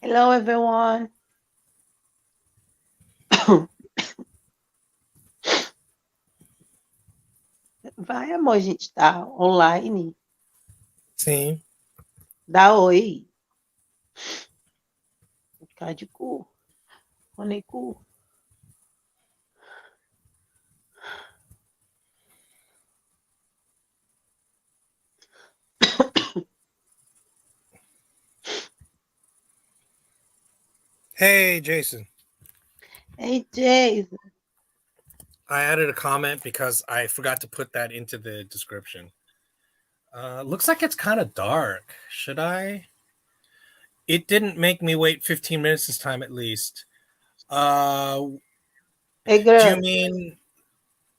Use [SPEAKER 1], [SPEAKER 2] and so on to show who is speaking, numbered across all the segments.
[SPEAKER 1] Hello, everyone. Vai, amor, a gente tá online.
[SPEAKER 2] Sim.
[SPEAKER 1] Dá oi. Cara de cu. Rony cu.
[SPEAKER 2] Hey, Jason.
[SPEAKER 1] Hey, Jason.
[SPEAKER 2] I added a comment because I forgot to put that into the description. Looks like it's kind of dark. Should I? It didn't make me wait 15 minutes this time, at least.
[SPEAKER 1] Hey,
[SPEAKER 2] Do you
[SPEAKER 1] girl.
[SPEAKER 2] mean?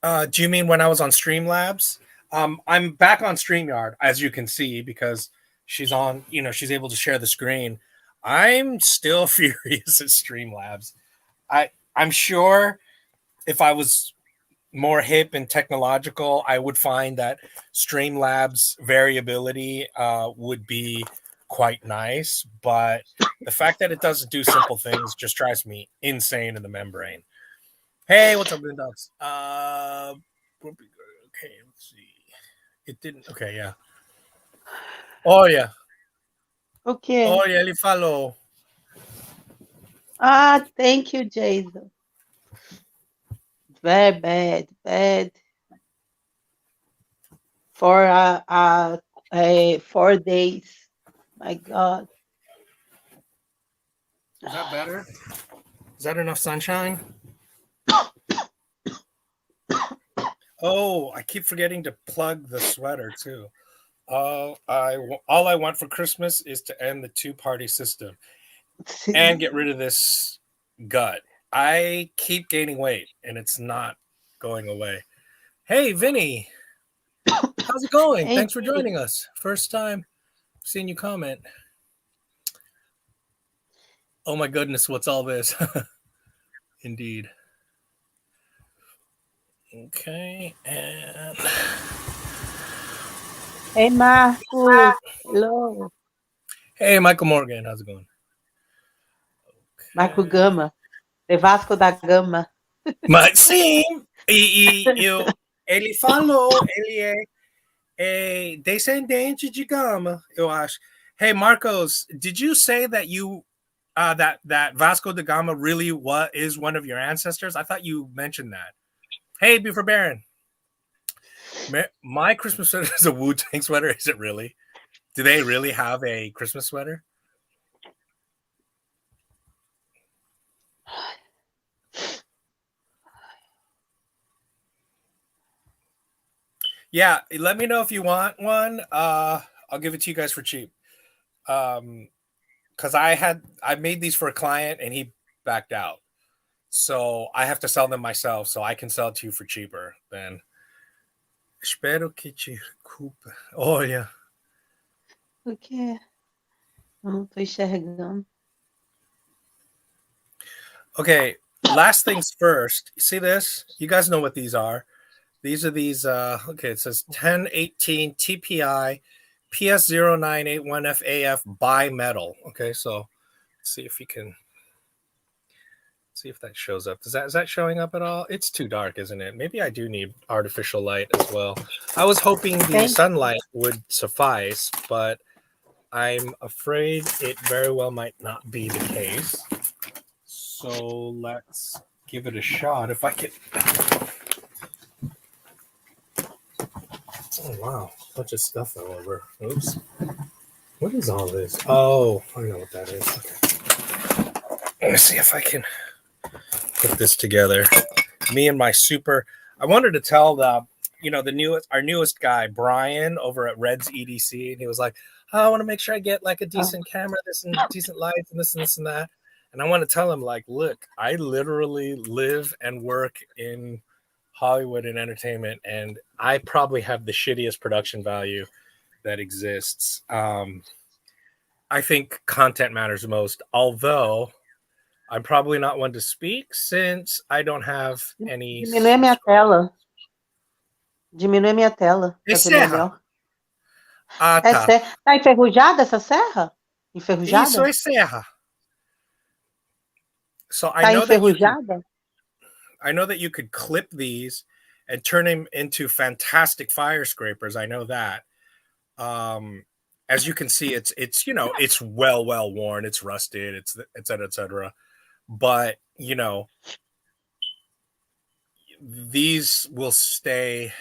[SPEAKER 2] Do you mean when I was on Streamlabs? I'm back on StreamYard, as you can see, because she's on. She's able to share the screen. I'm still furious at Streamlabs. I'm sure if I was more hip and technological, I would find that Streamlabs variability would be quite nice. But the fact that it doesn't do simple things just drives me insane in the membrane. Hey, what's up, Boondocks? Okay, let's see. It didn't. Okay, yeah. Oh yeah.
[SPEAKER 1] Okay.
[SPEAKER 2] Oh yeah, ele falou.
[SPEAKER 1] Ah, thank you, Jason. Very bad. For 4 days. My God.
[SPEAKER 2] Is that better? Is that enough sunshine? Oh, I keep forgetting to plug the sweater too. All I want for Christmas is to end the two-party system and get rid of this gut. I keep gaining weight and it's not going away. Hey, Vinny, how's it going?
[SPEAKER 1] Hey,
[SPEAKER 2] Thanks for joining us. First time seeing you comment. Oh my goodness, what's all this? Indeed. Okay, and
[SPEAKER 1] Hey, Marcos. Hello.
[SPEAKER 2] hey, Michael Morgan, how's it going?
[SPEAKER 1] Marco Gama. De Vasco da Gama.
[SPEAKER 2] Mas sim, ele falou, ele é descendente de Gama, eu acho. Hey, Marcos, did you say that you that Vasco da Gama really is one of your ancestors? I thought you mentioned that. Hey, Buford Baron. My Christmas sweater is a Wu-Tang sweater. Is it really? Do they really have a Christmas sweater? Yeah, let me know if you want one. I'll give it to you guys for cheap. Because I made these for a client and he backed out. So I have to sell them myself, so I can sell it to you for cheaper than. Espero que te recupe. Olha.
[SPEAKER 1] O quê? Eu não tô enxergando.
[SPEAKER 2] Okay, last things first. You see this? You guys know what these are. These are these, okay, it says 1018 TPI PS0981FAF bimetal. Okay, so let's see if you can see if that shows up. Is that showing up at all? It's too dark, isn't it? Maybe I do need artificial light as well. I was hoping the sunlight would suffice, but I'm afraid it very well might not be the case. So let's give it a shot. If I can. Oh wow, a bunch of stuff all over. Oops. What is all this? Oh, I know what that is. Okay. Let me see if I can put this together. Me and my super. I wanted to tell our newest guy, Brian, over at Red's EDC, and he was like, oh, I want to make sure I get like a decent camera, this and decent lights, and this and this and that. And I want to tell him, like, look, I literally live and work in Hollywood and entertainment, and I probably have the shittiest production value that exists. I think content matters most, although I'm probably not one to speak since I don't have any.
[SPEAKER 1] Diminui a minha tela. Diminui a minha tela.
[SPEAKER 2] É
[SPEAKER 1] Pra ver
[SPEAKER 2] serra.
[SPEAKER 1] melhor.
[SPEAKER 2] Ah, tá.
[SPEAKER 1] Tá enferrujada essa serra? Enferrujada?
[SPEAKER 2] Isso é serra. So
[SPEAKER 1] Tá enferrujada?
[SPEAKER 2] I know that you could clip these and turn them into fantastic fire scrapers. I know that. As you can see, it's you know, it's well worn, it's rusted, it's et cetera, et cetera. But you know, these will stay.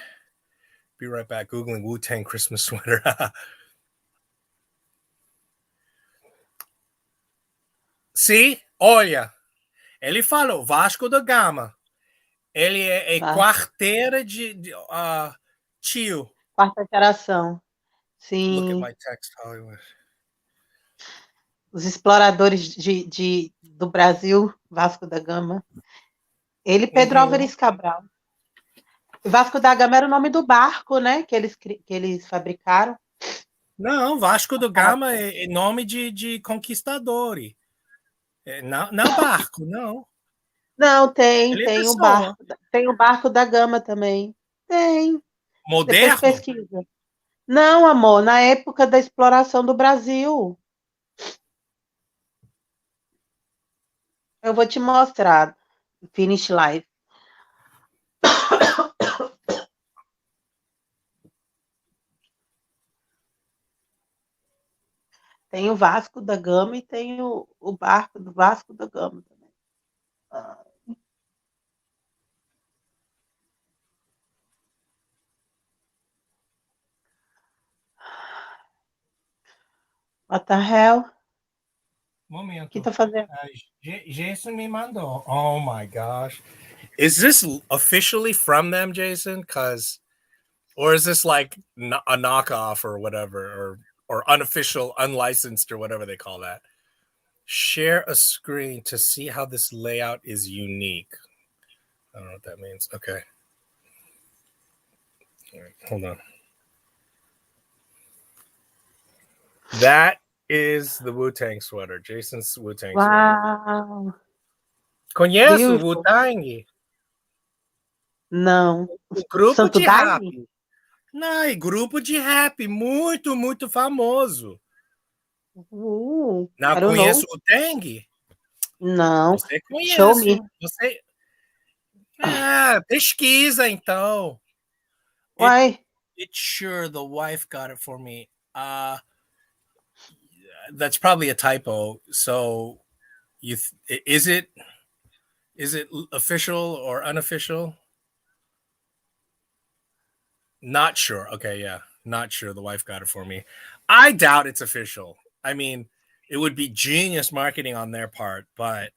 [SPEAKER 2] Be right back. Googling Wu-Tang Christmas sweater. See? Olha, ele falou Vasco da Gama. Ele é quarteira de tio.
[SPEAKER 1] Quarta geração.
[SPEAKER 2] Look at
[SPEAKER 1] Sim.
[SPEAKER 2] my text, Hollywood.
[SPEAKER 1] Os exploradores do Brasil, Vasco da Gama. Ele e Pedro Álvares Cabral. Vasco da Gama era o nome do barco, né? Que eles fabricaram.
[SPEAKER 2] Não, Vasco da Gama é nome de conquistador. Não barco, não.
[SPEAKER 1] Não, tem
[SPEAKER 2] o
[SPEAKER 1] barco. Tem o barco da Gama também. Tem.
[SPEAKER 2] Moderno?
[SPEAKER 1] Depois pesquisa. Não, amor, na época da exploração do Brasil. Eu vou te mostrar. Finish live. Tem o Vasco da Gama e tem o barco do Vasco da Gama também. What the hell?
[SPEAKER 2] Momento.
[SPEAKER 1] O que tá fazendo?
[SPEAKER 2] Jason me mandou. Oh my gosh. Is this officially from them, Jason? Or is this like a knockoff or whatever, or unofficial, unlicensed, or whatever they call that? Share a screen to see how this layout is unique. I don't know what that means. Okay. All right, hold on. That is the Wu-Tang sweater. Jason's Wu-Tang sweater.
[SPEAKER 1] Wow.
[SPEAKER 2] Conhece o Wu-Tang?
[SPEAKER 1] Não.
[SPEAKER 2] Grupo
[SPEAKER 1] Santo
[SPEAKER 2] de rap. Não, é grupo de rap muito, muito famoso. Não conheço o Wu-Tang?
[SPEAKER 1] Não.
[SPEAKER 2] Você conhece.
[SPEAKER 1] Show me.
[SPEAKER 2] Você... pesquisa então.
[SPEAKER 1] Why?
[SPEAKER 2] It's sure the wife got it for me. That's probably a typo. So, is it official or unofficial? Not sure. Okay, yeah, not sure. The wife got it for me. I doubt it's official. I mean, it would be genius marketing on their part, but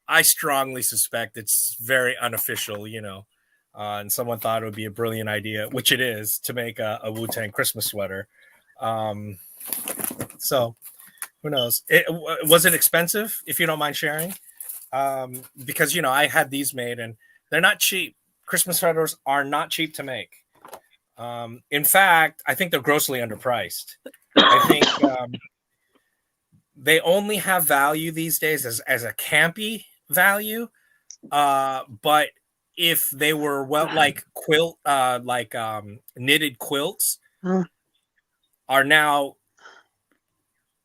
[SPEAKER 2] I strongly suspect it's very unofficial. You know, and someone thought it would be a brilliant idea, which it is, to make a Wu-Tang Christmas sweater. So who knows? Was it expensive, if you don't mind sharing? Because, you know, I had these made and they're not cheap. Christmas sweaters are not cheap to make. In fact, I think they're grossly underpriced. I think they only have value these days as a campy value. But if they were like knitted quilts are now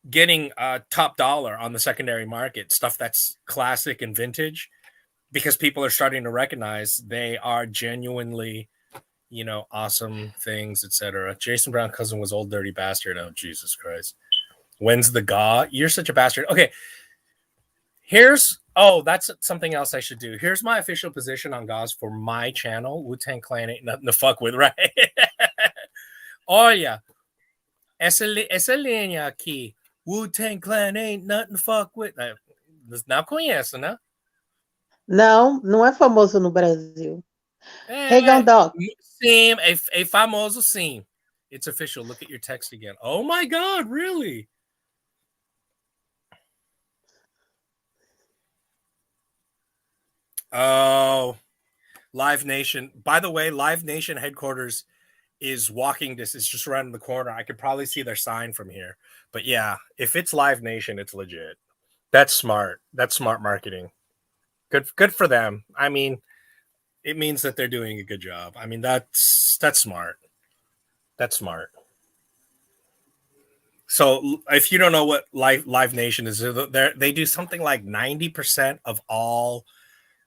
[SPEAKER 2] getting top dollar on the secondary market, stuff that's classic and vintage, because people are starting to recognize they are genuinely, you know, awesome things, etc. Jason Brown cousin was old dirty bastard. Oh, Jesus Christ. When's the gauze? You're such a bastard. Okay. That's something else I should do. Here's my official position on gauze for my channel. Wu-Tang Clan ain't nothing to fuck with, right? Olha, essa linha aqui. Wu-Tang Clan ain't nothing to fuck with. Não conheço, né?
[SPEAKER 1] Não é famoso no Brasil. Hey, Gondok.
[SPEAKER 2] Sim, é famoso, sim. It's official. Look at your text again. Oh my God, really? Oh, Live Nation. By the way, Live Nation headquarters is walking distance, just around the corner. I could probably see their sign from here. But yeah, if it's Live Nation, it's legit. That's smart. That's smart marketing. Good for them. I mean, it means that they're doing a good job. I mean, that's smart. That's smart. So if you don't know what Live Nation is, they do something like 90% of all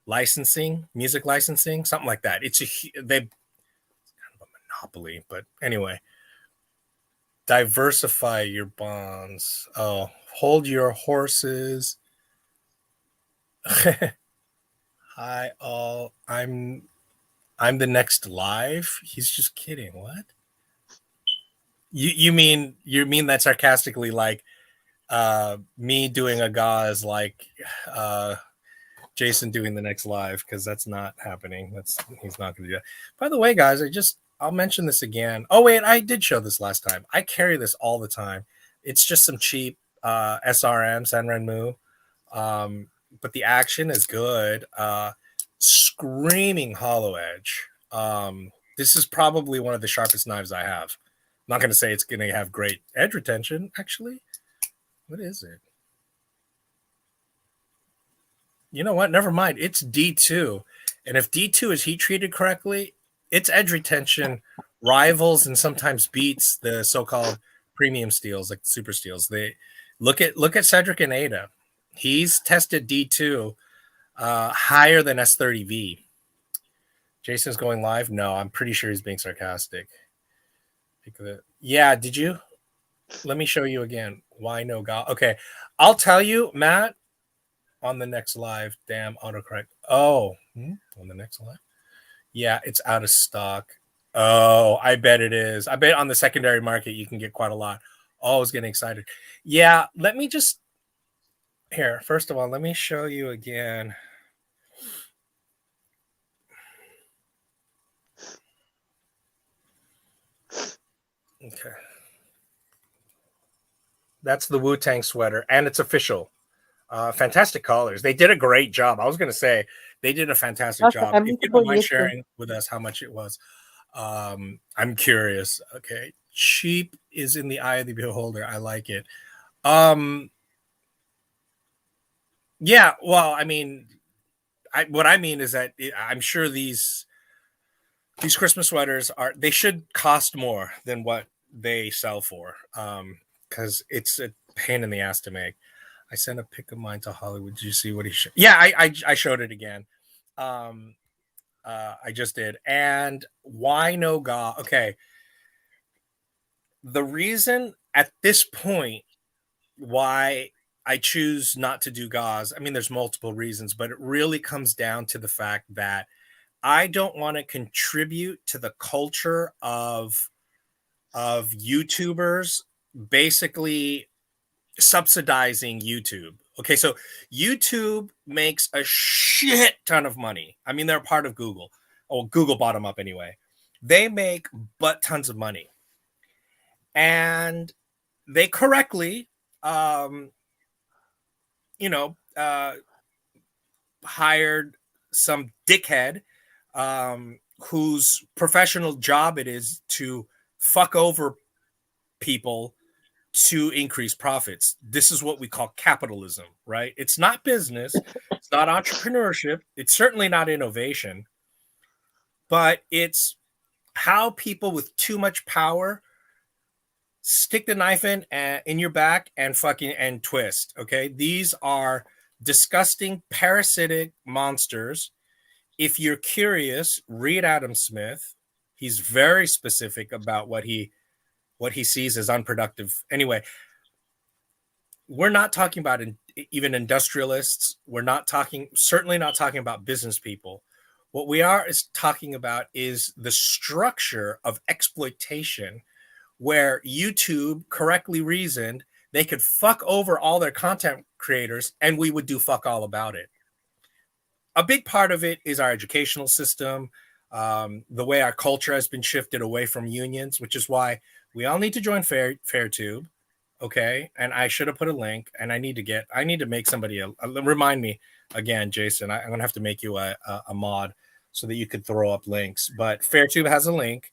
[SPEAKER 2] licensing, music licensing, something like that. It's they kind of a monopoly, but anyway. Diversify your bonds. Oh, hold your horses. Hi all. I'm the next live. He's just kidding. What? You mean that sarcastically, like me doing a gauze, like Jason doing the next live, because that's not happening. He's not going to do that. By the way, guys, I'll mention this again. Oh wait, I did show this last time. I carry this all the time. It's just some cheap SRM Senrenmu, but the action is good. Screaming hollow edge. This is probably one of the sharpest knives I have. I'm not going to say it's going to have great edge retention. Actually, what is it? You know what? Never mind. It's D2. And if D2 is heat treated correctly, its edge retention rivals and sometimes beats the so-called premium steels, like super steels. They look at Cedric and Ada. He's tested D2 higher than S30V. Jason's going live? No, I'm pretty sure he's being sarcastic. Yeah, did you? Let me show you again. Why no God? Okay, I'll tell you, Matt, on the next live. Damn, autocorrect. Oh, on the next live? Yeah, it's out of stock. Oh, I bet it is. I bet on the secondary market you can get quite a lot. Oh, I was getting excited. Yeah, let me just... Here, first of all, let me show you again. Okay. That's the Wu-Tang sweater, and it's official. Fantastic colors. They did a great job. I was going to say they did a fantastic job. If you don't mind sharing with us how much it was, I'm curious. Okay. Cheap is in the eye of the beholder. I like it. Yeah, well, I mean, what I mean is that I'm sure these Christmas sweaters they should cost more than what they sell for, because it's a pain in the ass to make. I sent a pic of mine to Hollywood. Did you see what he showed? Yeah, I showed it again. I just did. And why no gauze? Okay. The reason at this point why I choose not to do gauze, I mean, there's multiple reasons, but it really comes down to the fact that I don't want to contribute to the culture of YouTubers basically subsidizing YouTube. Okay, so YouTube makes a shit ton of money. I mean, they're part of Google. Oh, Google bought them up anyway. They make but tons of money. And they correctly, hired some dickhead whose professional job it is to fuck over people to increase profits. This is what we call capitalism, right? It's not business. It's not entrepreneurship. It's certainly not innovation. But it's how people with too much power stick the knife in your back and fucking twist. Okay, these are disgusting parasitic monsters. If you're curious, read Adam Smith. He's very specific about what he sees as unproductive. Anyway, we're not talking about even industrialists. We're certainly not talking about business people. What we are is talking about is the structure of exploitation, where YouTube correctly reasoned they could fuck over all their content creators and we would do fuck all about it. A big part of it is our educational system, the way our culture has been shifted away from unions, which is why we all need to join FairTube. Okay. And I should have put a link, and I need to make somebody remind me again, Jason. I'm going to have to make you a mod so that you could throw up links. But FairTube has a link,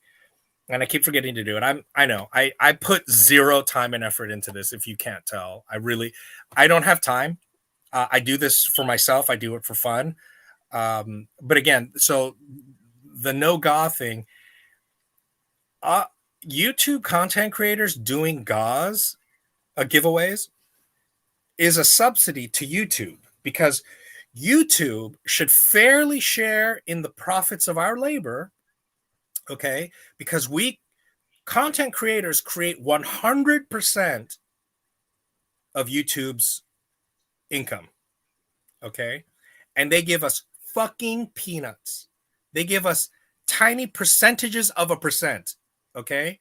[SPEAKER 2] and I keep forgetting to do it. I know I put zero time and effort into this. If you can't tell, I don't have time. I do this for myself. I do it for fun. But again, so the no gauze thing, YouTube content creators doing gauze giveaways is a subsidy to YouTube, because YouTube should fairly share in the profits of our labor, okay? Because we content creators create 100% of YouTube's income, okay? And they give us fucking peanuts. They give us tiny percentages of a percent, okay?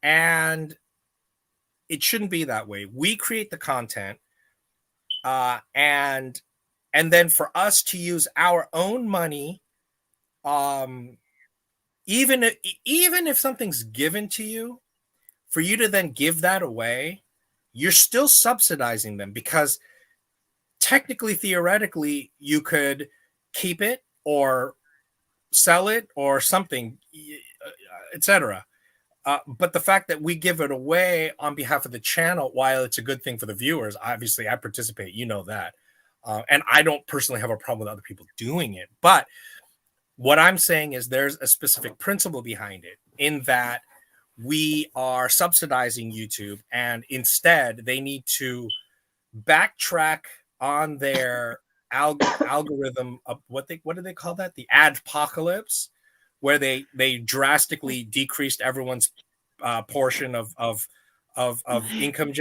[SPEAKER 2] And it shouldn't be that way. We create the content, and then for us to use our own money, even if something's given to you, for you to then give that away, you're still subsidizing them, because technically, theoretically, you could keep it or sell it or something, etc. But the fact that we give it away on behalf of the channel, while it's a good thing for the viewers, obviously I participate, you know that. And I don't personally have a problem with other people doing it. But what I'm saying is there's a specific principle behind it, in that we are subsidizing YouTube, and instead they need to backtrack on their algorithm of what do they call that? The adpocalypse, where they drastically decreased everyone's portion of income,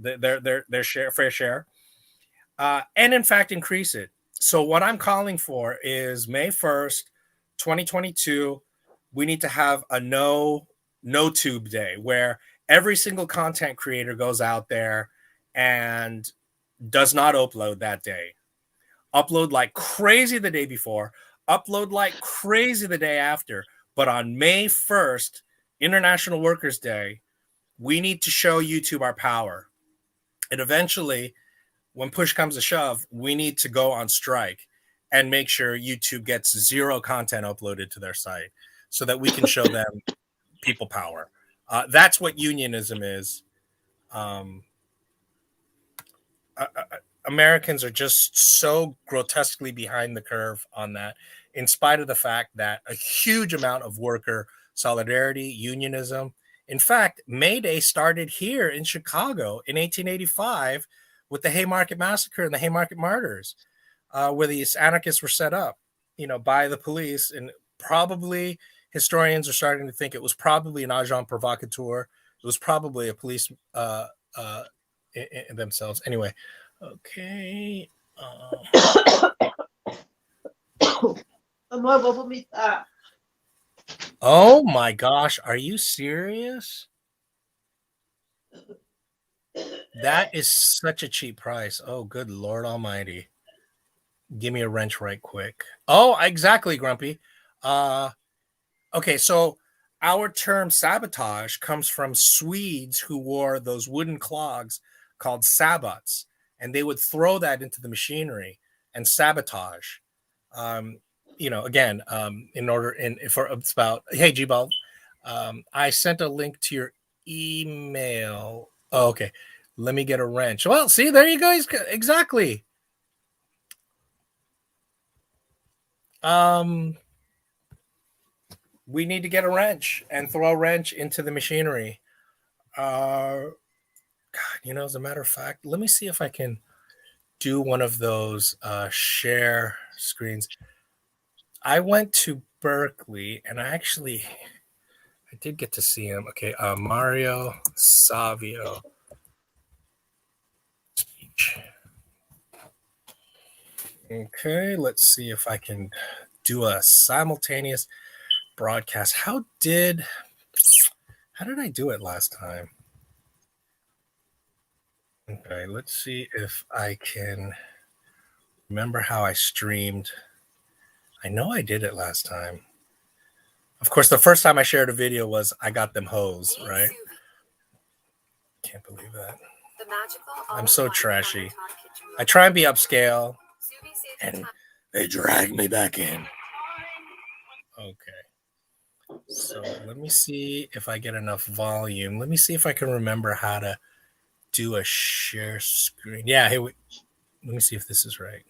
[SPEAKER 2] their fair share, and in fact increase it. So what I'm calling for is May 1st, 2022. We need to have a Notube day, where every single content creator goes out there and does not upload that day. Upload like crazy the day before, upload like crazy the day after. But on May 1st, International Workers' Day, we need to show YouTube our power. And eventually, when push comes to shove, we need to go on strike and make sure YouTube gets zero content uploaded to their site, so that we can show them people power. That's what unionism is. Americans are just so grotesquely behind the curve on that, in spite of the fact that a huge amount of worker solidarity, unionism. In fact, May Day started here in Chicago in 1885 with the Haymarket Massacre and the Haymarket Martyrs, where these anarchists were set up, by the police. And probably historians are starting to think it was probably an agent provocateur. It was probably a police in themselves. Anyway, okay. Oh my gosh, are you serious? That is such a cheap price. Oh, good Lord Almighty. Give me a wrench right quick. Oh, exactly, Grumpy. Okay, so our term sabotage comes from Swedes who wore those wooden clogs called sabots, and they would throw that into the machinery and sabotage. Again, it's about, hey, G-Ball, I sent a link to your email. Oh, okay. Let me get a wrench. Well, see, there you go. Exactly. We need to get a wrench and throw a wrench into the machinery. God, as a matter of fact, let me see if I can do one of those share screens. I went to Berkeley, and I did get to see him. Okay, Mario Savio. Speech. Okay, let's see if I can do a simultaneous broadcast. How did I do it last time? Okay, let's see if I can remember how I streamed. I know I did it last time. Of course, the first time I shared a video was I got them hose, right? Can't believe that. I'm so trashy. I try and be upscale, and they drag me back in. Okay. So let me see if I get enough volume. Let me see if I can remember how to do a share screen. Yeah, let me see if this is right.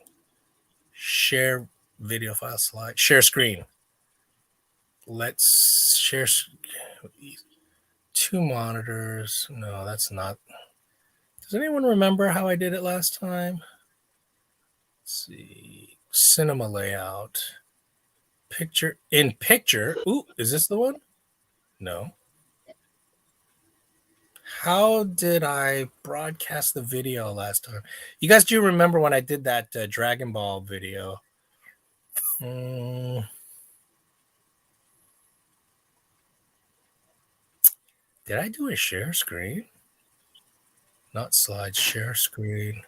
[SPEAKER 2] Share video file slide. Share screen. Let's share 2 monitors. No, that's not. Does anyone remember how I did it last time? Let's see. Cinema layout. Picture in picture. Ooh, is this the one? No. How did I broadcast the video last time? You guys do remember when I did that Dragon Ball video? Did I do a share screen? Not slides, share screen.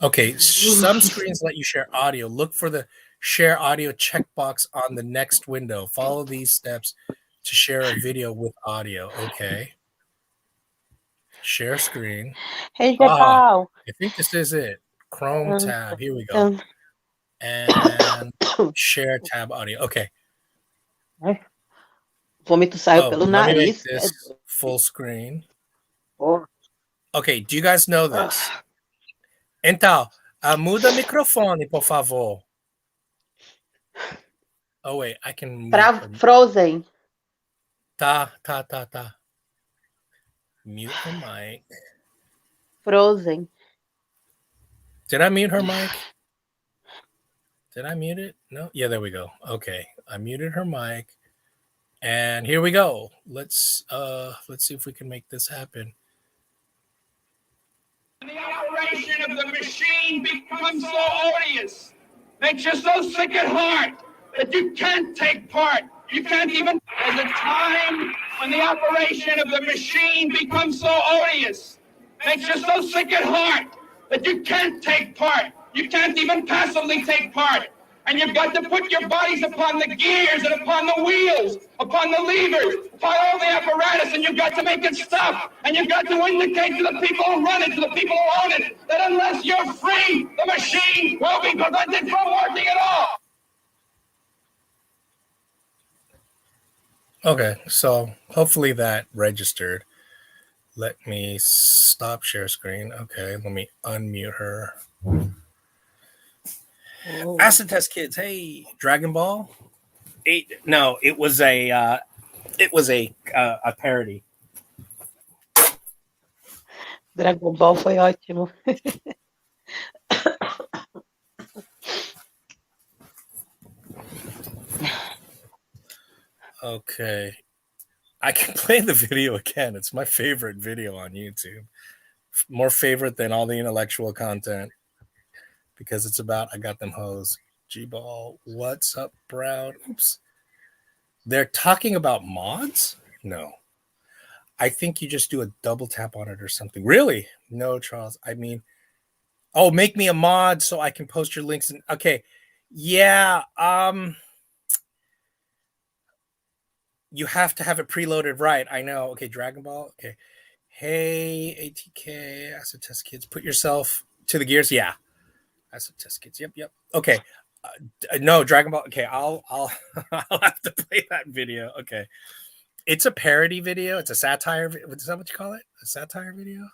[SPEAKER 2] Okay, some screens let you share audio. Look for the share audio checkbox on the next window. Follow these steps to share a video with audio. Okay. Share screen.
[SPEAKER 1] Hey, Paul.
[SPEAKER 2] I think this is it. Chrome tab. Here we go. And share tab audio. Okay.
[SPEAKER 1] Vômito saiu pelo
[SPEAKER 2] let me make
[SPEAKER 1] nariz.
[SPEAKER 2] this full screen. Okay, do you guys know this? Então, muda o microfone, por favor. Oh, wait, I can...
[SPEAKER 1] Frozen.
[SPEAKER 2] Tá. Mute her mic.
[SPEAKER 1] Frozen.
[SPEAKER 2] Did I mute her mic? Did I mute it? No? Yeah, there we go. Okay, I muted her mic. And here we go. Let's see if we can make this happen.
[SPEAKER 3] The operation of the machine becomes so odious, makes you so sick at heart that you can't take part. You can't even. There's a time when the operation of the machine becomes so odious, makes you so sick at heart that you can't take part. You can't even passively take part. And you've got to put your bodies upon the gears and upon the wheels, upon the levers, upon all the apparatus, and you've got to make it stop. And you've got to indicate to the people who run it, to the people who own it, that unless you're free, the machine will be prevented from working at all.
[SPEAKER 2] Okay, so hopefully that registered. Let me stop share screen. Okay, let me unmute her. Acid test kids, hey, Dragon Ball. No, it was a parody.
[SPEAKER 1] Dragon Ball foi ótimo.
[SPEAKER 2] Okay, I can play the video again. It's my favorite video on YouTube. More favorite than all the intellectual content. Because it's about I got them hoes. G-Ball, what's up, Brown? Oops. They're talking about mods? No. I think you just do a double tap on it or something. Really? No, Charles. I mean, make me a mod so I can post your links. Okay. Yeah. You have to have it preloaded right. I know. Okay, Dragon Ball. Okay. Hey, ATK, Acid Test Kids. Put yourself to the gears. Yeah. Acid Test Kids. Yep. Okay. No, Dragon Ball. Okay, I'll I'll have to play that video. Okay. It's a parody video. It's a satire. Is that what you call it? A satire video?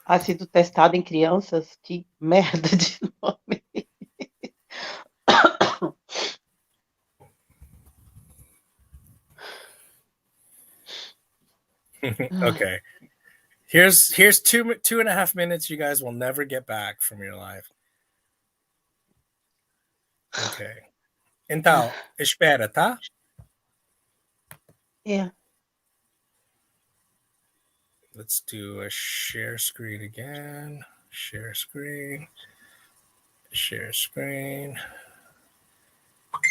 [SPEAKER 1] Ha sido testado em crianças? Que merda de nome.
[SPEAKER 2] Okay. Here's 2.5 minutes you guys will never get back from your life. Okay. Então, espera, tá?
[SPEAKER 1] Yeah.
[SPEAKER 2] Let's do a share screen again. Share screen. Share screen.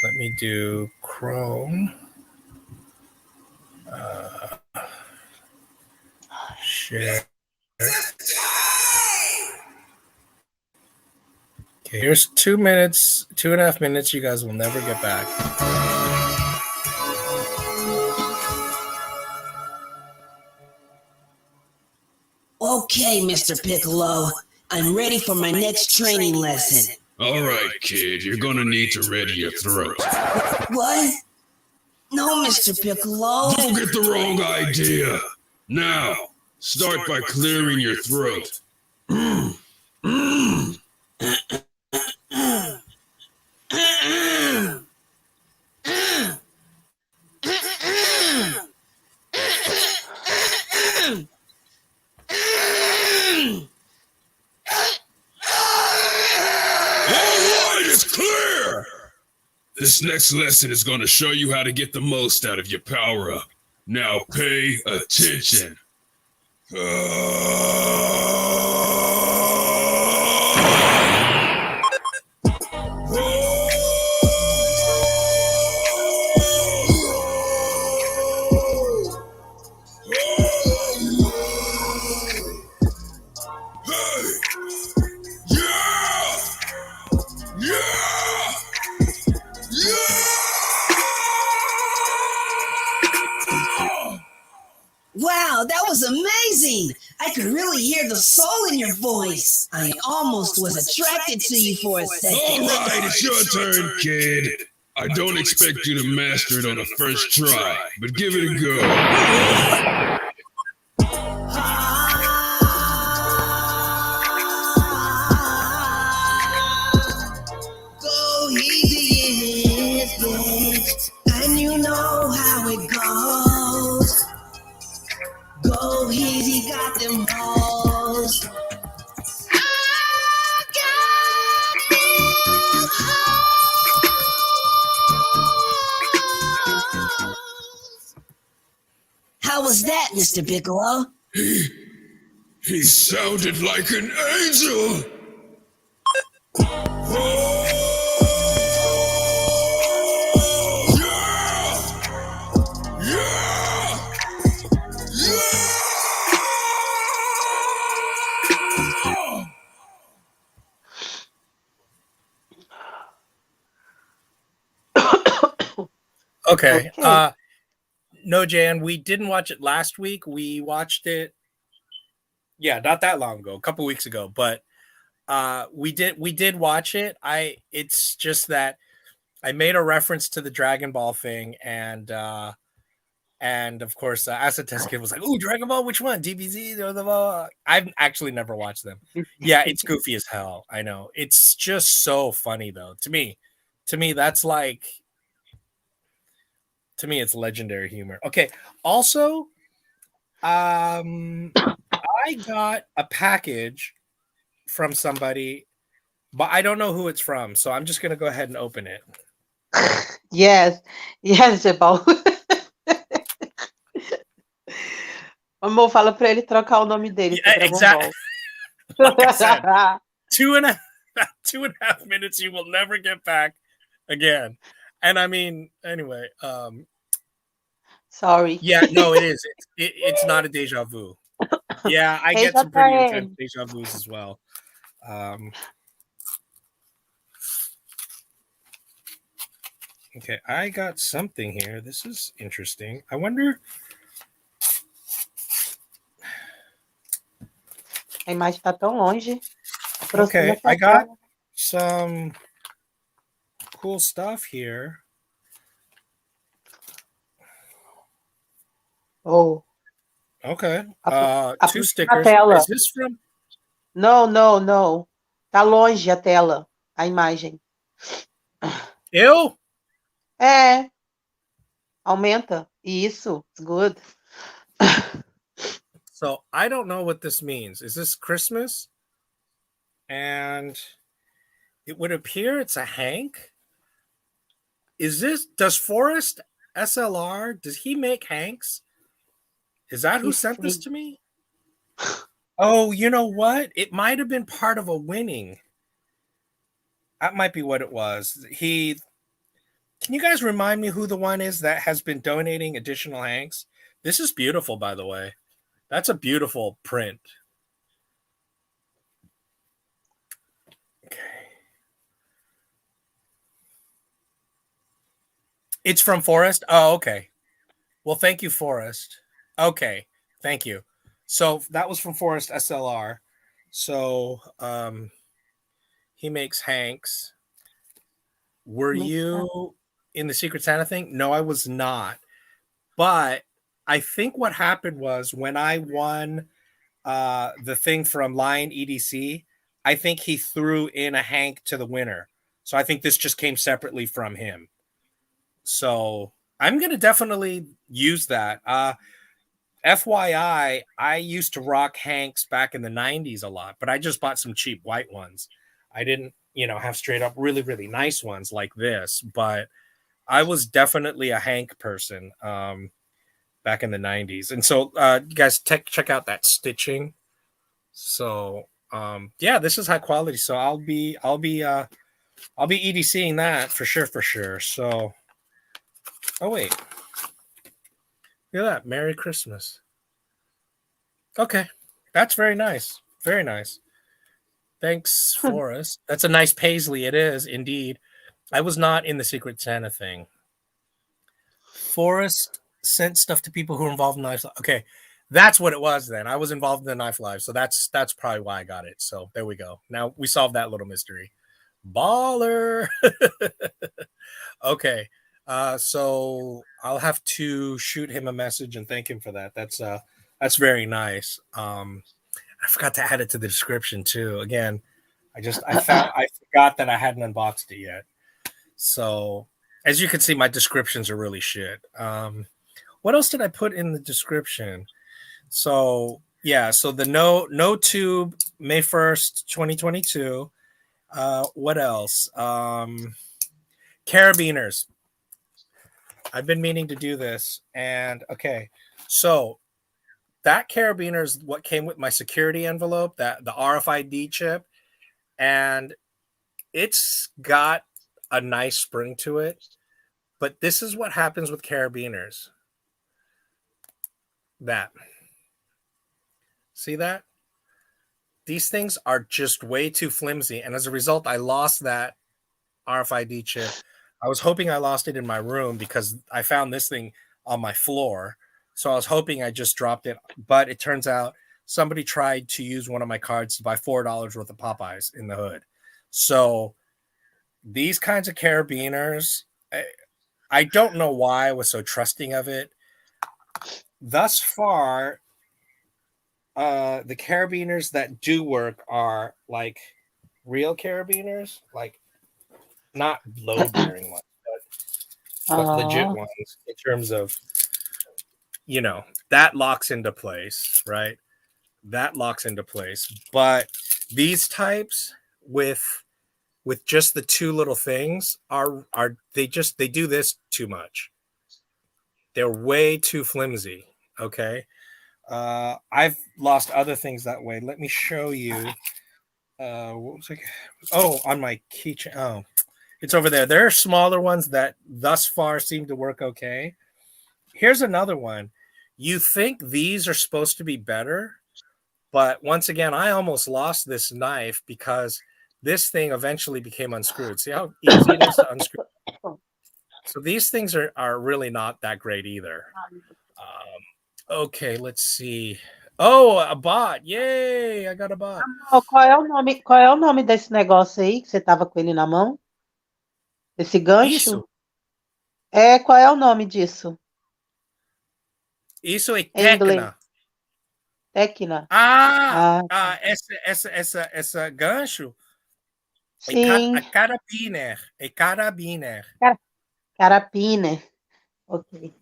[SPEAKER 2] Let me do Chrome. Share. Okay, here's 2 minutes, 2.5 minutes. You guys will never get back.
[SPEAKER 4] Okay, Mr. Piccolo. I'm ready for my next training lesson.
[SPEAKER 5] All right, kid. You're gonna need to ready your throat.
[SPEAKER 4] What? No, Mr. Piccolo.
[SPEAKER 5] Don't get the wrong idea. Now, start by clearing your throat.
[SPEAKER 4] Mm.
[SPEAKER 5] It's clear! This next lesson is going to show you how to get the most out of your power up. Now pay attention.
[SPEAKER 4] Wow, that was amazing! I could really hear the soul in your voice. I almost was attracted to you for a second.
[SPEAKER 5] All right, it's your turn, kid. I don't expect you to master it on a first try, but give it a go.
[SPEAKER 4] Go easy in his bed, and you know how it goes. Go easy, got them balls. How was that, Mr. Piccolo?
[SPEAKER 5] He sounded like an angel.
[SPEAKER 2] Okay. No, Jan, we didn't watch it last week. We watched it, not that long ago, a couple weeks ago. But we did watch it. It's just that I made a reference to the Dragon Ball thing, and of course, Acid Test Kid was like, "Ooh, Dragon Ball, which one? DBZ?" I've actually never watched them. Yeah, it's goofy as hell. I know. It's just so funny though. To me, that's like. To me, it's legendary humor. Okay. Also, I got a package from somebody, but I don't know who it's from. So I'm just going to go ahead and open it.
[SPEAKER 1] Yes, Gebal. Amor, fala pra ele trocar o nome dele.
[SPEAKER 2] Exactly. Like I said, 2.5 minutes you will never get back again. And I mean, anyway,
[SPEAKER 1] sorry.
[SPEAKER 2] Yeah, no, it is. It's not a deja vu. Yeah, I get some pretty intense deja vus as well. Okay, I got something here. This is interesting. I wonder.
[SPEAKER 1] A imagem tá tão longe.
[SPEAKER 2] Okay, I got some cool stuff here.
[SPEAKER 1] Oh.
[SPEAKER 2] Okay. 2 stickers. Is this from?
[SPEAKER 1] Não. Tá longe a tela, a imagem.
[SPEAKER 2] Eu?
[SPEAKER 1] É. Aumenta. Isso. It's good.
[SPEAKER 2] So I don't know what this means. Is this Christmas? And it would appear it's a Hank. Does Forrest SLR, does he make Hanks? Is that who sent this to me? Oh, you know what? It might have been part of a winning. That might be what it was. Can you guys remind me who the one is that has been donating additional Hanks? This is beautiful, by the way. That's a beautiful print. Okay. It's from Forrest? Oh, okay. Well, thank you, Forrest. Okay. Thank you. So that was from Forrest SLR. So he makes Hanks. Were you in the Secret Santa thing? No, I was not. But I think what happened was when I won the thing from Lion EDC, I think he threw in a hank to the winner. So I think this just came separately from him. So I'm going to definitely use that. FYI, I used to rock hanks back in the 90s a lot, but I just bought some cheap white ones. I didn't, have straight up really, really nice ones like this, but I was definitely a hank person back in the 90s. And so you guys check out that stitching. So yeah, this is high quality. So I'll be EDCing that for sure. So oh wait. Look at that. Merry Christmas. Okay. That's very nice. Very nice. Thanks, Forrest. That's a nice paisley. It is, indeed. I was not in the Secret Santa thing. Forrest sent stuff to people who were involved in Knife Live. Okay. That's what it was then. I was involved in the Knife Live. So that's probably why I got it. So there we go. Now we solved that little mystery. Baller. Okay. So I'll have to shoot him a message and thank him for that. That's very nice. I forgot to add it to the description too. Again, I forgot that I hadn't unboxed it yet. So as you can see, my descriptions are really shit. What else did I put in the description? So yeah, so the Notube, May 1st, 2022. What else? Carabiners. I've been meaning to do this. And okay, so that carabiner is what came with my security envelope, the RFID chip. And it's got a nice spring to it. But this is what happens with carabiners. That. See that? These things are just way too flimsy. And as a result, I lost that RFID chip. I was hoping I lost it in my room because I found this thing on my floor. So I was hoping I just dropped it. But it turns out somebody tried to use one of my cards to buy $4 worth of Popeyes in the hood. So these kinds of carabiners, I don't know why I was so trusting of it. Thus far, the carabiners that do work are like real carabiners, like not load-bearing ones, but legit ones in terms of, that locks into place, right? That locks into place. But these types with just the two little things they do this too much. They're way too flimsy. Okay. I've lost other things that way. Let me show you. What was it? Oh, on my keychain. Oh, it's over there. There are smaller ones that thus far seem to work okay. Here's another one. You think these are supposed to be better, but once again, I almost lost this knife because this thing eventually became unscrewed. See how easy it is to unscrew? So these things are really not that great either. Okay, let's see. Oh, a bot. Yay, I got a bot.
[SPEAKER 1] Qual é o nome desse negócio aí que você tava com ele na mão? Esse gancho?
[SPEAKER 2] Isso.
[SPEAKER 1] Qual é o nome disso?
[SPEAKER 2] Isso é
[SPEAKER 1] Em inglês.
[SPEAKER 2] Tecna.
[SPEAKER 1] Tecna.
[SPEAKER 2] Essa gancho
[SPEAKER 1] Sim.
[SPEAKER 2] é carabiner. É carabiner.
[SPEAKER 1] Carabiner. Ok.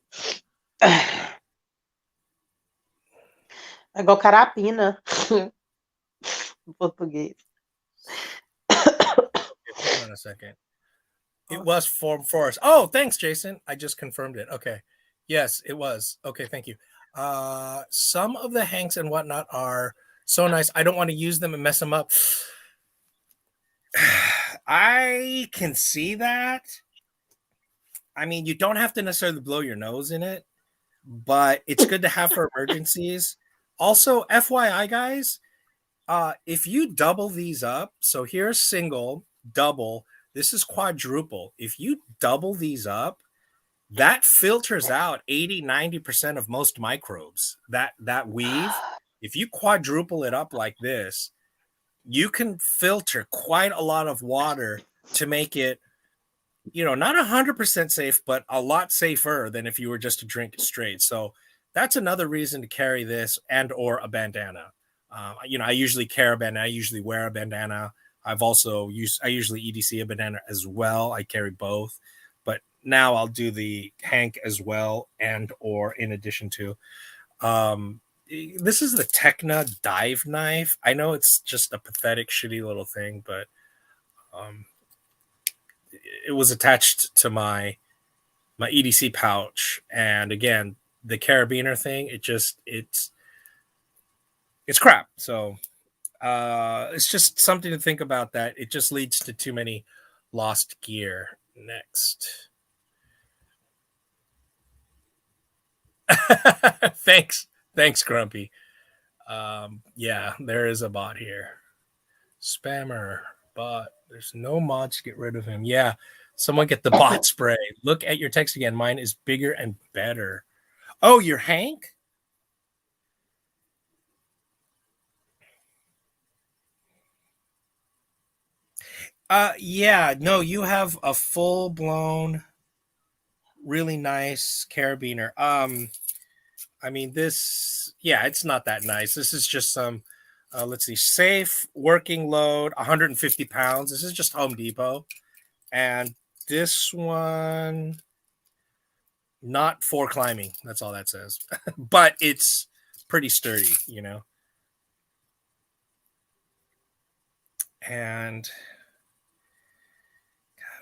[SPEAKER 1] É igual carapina em português.
[SPEAKER 2] Hold on a second. It was for us. Oh, thanks, Jason. I just confirmed it. Okay. Yes, it was. Okay, thank you. Some of the hanks and whatnot are so nice. I don't want to use them and mess them up. I can see that. I mean, you don't have to necessarily blow your nose in it, but it's good to have for emergencies. Also, FYI, guys, if you double these up, so here's single, double, this is quadruple. If you double these up, that filters out 80-90% of most microbes. That weave, if you quadruple it up like this, you can filter quite a lot of water to make it, not 100% safe, but a lot safer than if you were just to drink it straight. So that's another reason to carry this and or a bandana. I usually carry a bandana. I usually wear a bandana. I usually EDC a bandana as well. I carry both, but now I'll do the hank as well, and or in addition to. This is the Tekna dive knife. I know it's just a pathetic, shitty little thing, but it was attached to my EDC pouch, and again, the carabiner thing, it's crap. So it's just something to think about, that it just leads to too many lost gear. Next. Thanks, Grumpy. Yeah, there is a bot here. Spammer bot. There's no mods to get rid of him. Yeah, someone get the bot spray. Look at your text again. Mine is bigger and better. Oh, you're Hank? Yeah, no, you have a full-blown, really nice carabiner. I mean, it's not that nice. This is just some, let's see, safe working load, 150 pounds. This is just Home Depot. And this one, not for climbing. That's all that says. But it's pretty sturdy, And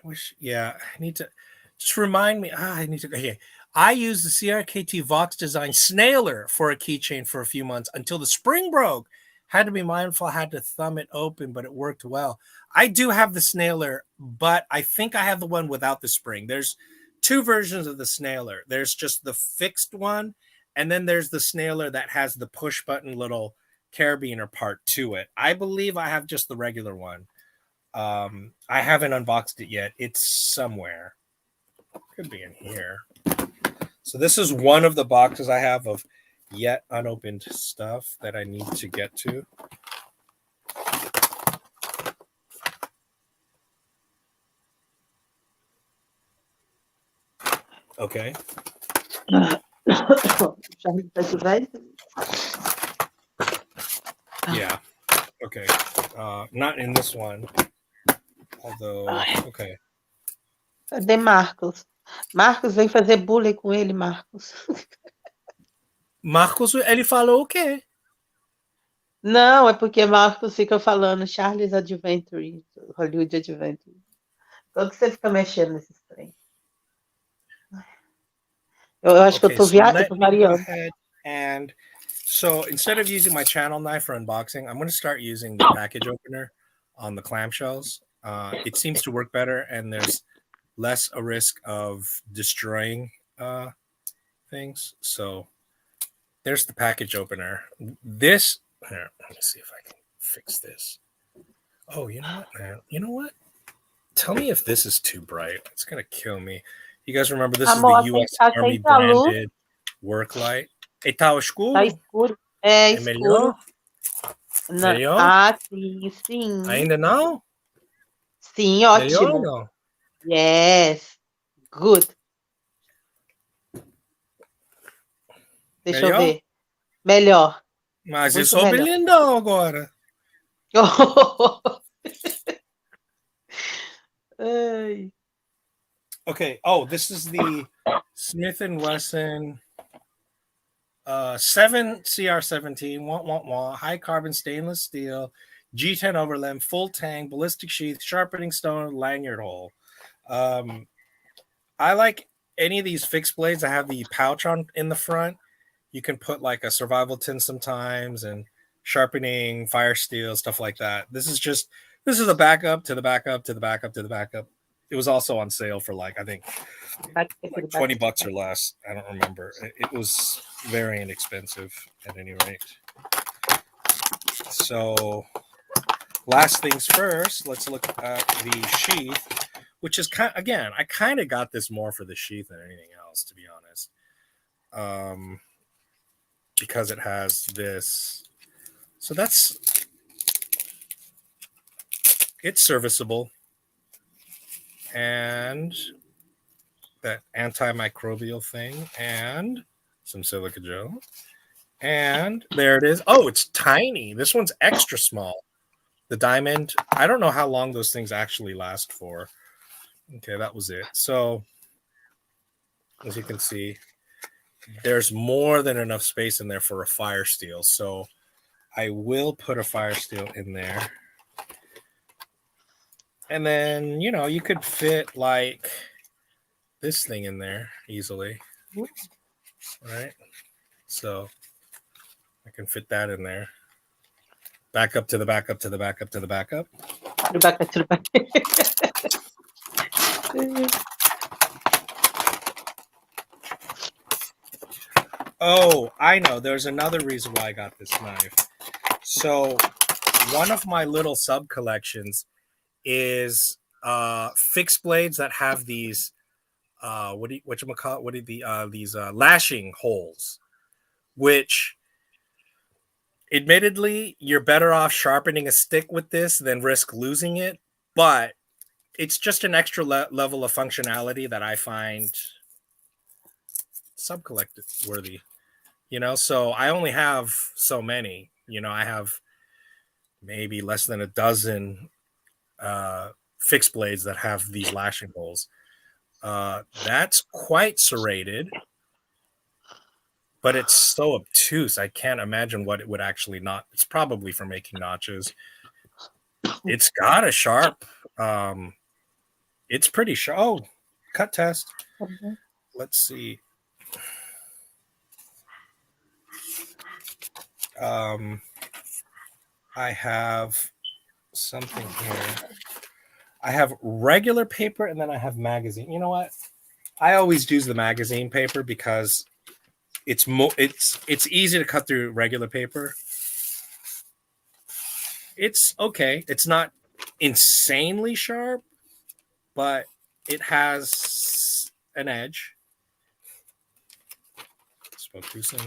[SPEAKER 2] I need to just remind me. Okay. I used the CRKT Vox Design Snailer for a keychain for a few months until the spring broke. Had to be mindful, had to thumb it open, but it worked well. I do have the Snailer, but I think I have the one without the spring. There's two versions of the Snailer. There's just the fixed one, and then there's the Snailer that has the push button little carabiner part to it. I believe I have just the regular one. I haven't unboxed it yet. It's somewhere. Could be in here. So this is one of the boxes I have of yet unopened stuff that I need to get to. Okay. Yeah. Okay. Not in this one. Although, okay.
[SPEAKER 1] Cadê Marcos? Marcos, vem fazer bullying com ele, Marcos.
[SPEAKER 2] Marcos, ele falou o quê?
[SPEAKER 1] Não, é porque Marcos fica falando Charles Adventure, Hollywood Adventure. Quando você fica mexendo nesses trem. Eu acho que eu tô variando.
[SPEAKER 2] And so instead of using my channel knife for unboxing, I'm going to start using the package opener on the clamshells. It seems to work better, and there's less a risk of destroying things. So there's the package opener. This, here, let me see if I can fix this. Oh, you know what, man? You know what? Tell me if this is too bright. It's going to kill me. You guys remember this is the U.S. Army branded work light. Tá escuro?
[SPEAKER 1] Tá escuro. É escuro.
[SPEAKER 2] Melhor?
[SPEAKER 1] Não.
[SPEAKER 2] Melhor?
[SPEAKER 1] Ah, sim.
[SPEAKER 2] Ainda não?
[SPEAKER 1] Sim, ótimo.
[SPEAKER 2] Melhor, não?
[SPEAKER 1] Yes. Good. Deixa eu ver. Melhor.
[SPEAKER 2] Mas eu sou lindão agora. Okay. Oh, this is the Smith & Wesson 7 CR17 high carbon stainless steel G10 overland, full tang, ballistic sheath, sharpening stone, lanyard hole. I like any of these fixed blades that have the pouch on in the front. You can put like a survival tin sometimes, and sharpening, Firesteel, stuff like that. This is a backup to the backup to the backup to the backup. It was also on sale for like, I think, like $20 or less. I don't remember. It was very inexpensive at any rate. So last things first, let's look at the sheath, which is again, I kind of got this more for the sheath than anything else, to be honest. Because it has this. So it's serviceable. And that antimicrobial thing, and some silica gel, And there it is. Oh, it's tiny. This one's extra small. The diamond, I don't know how long those things actually last for. Okay, that was it. So, as you can see, there's more than enough space in there for a Firesteel. So, I will put a Firesteel in there. And then, you know, you could fit like this thing in there easily. Right? So, I can fit that in there. Back up to the back up to the back up to the back up.
[SPEAKER 1] To the back, to the back.
[SPEAKER 2] Oh, I know. There's another reason why I got this knife. So one of my little sub collections is fixed blades that have these these lashing holes, which admittedly you're better off sharpening a stick with this than risk losing it, but it's just an extra level of functionality that I find sub collected worthy. You know, so I only have so many. You know, I have maybe less than a dozen fixed blades that have these lashing holes. That's quite serrated, but it's so obtuse. I can't imagine what it would actually not. It's probably for making notches. It's got a sharp. It's pretty sharp. Oh, cut test.
[SPEAKER 1] Mm-hmm.
[SPEAKER 2] Let's see. I have something here. I have regular paper and then I have magazine. You know what? I always use the magazine paper because it's easy to cut through regular paper. It's okay. It's not insanely sharp, but it has an edge. Spoke too soon.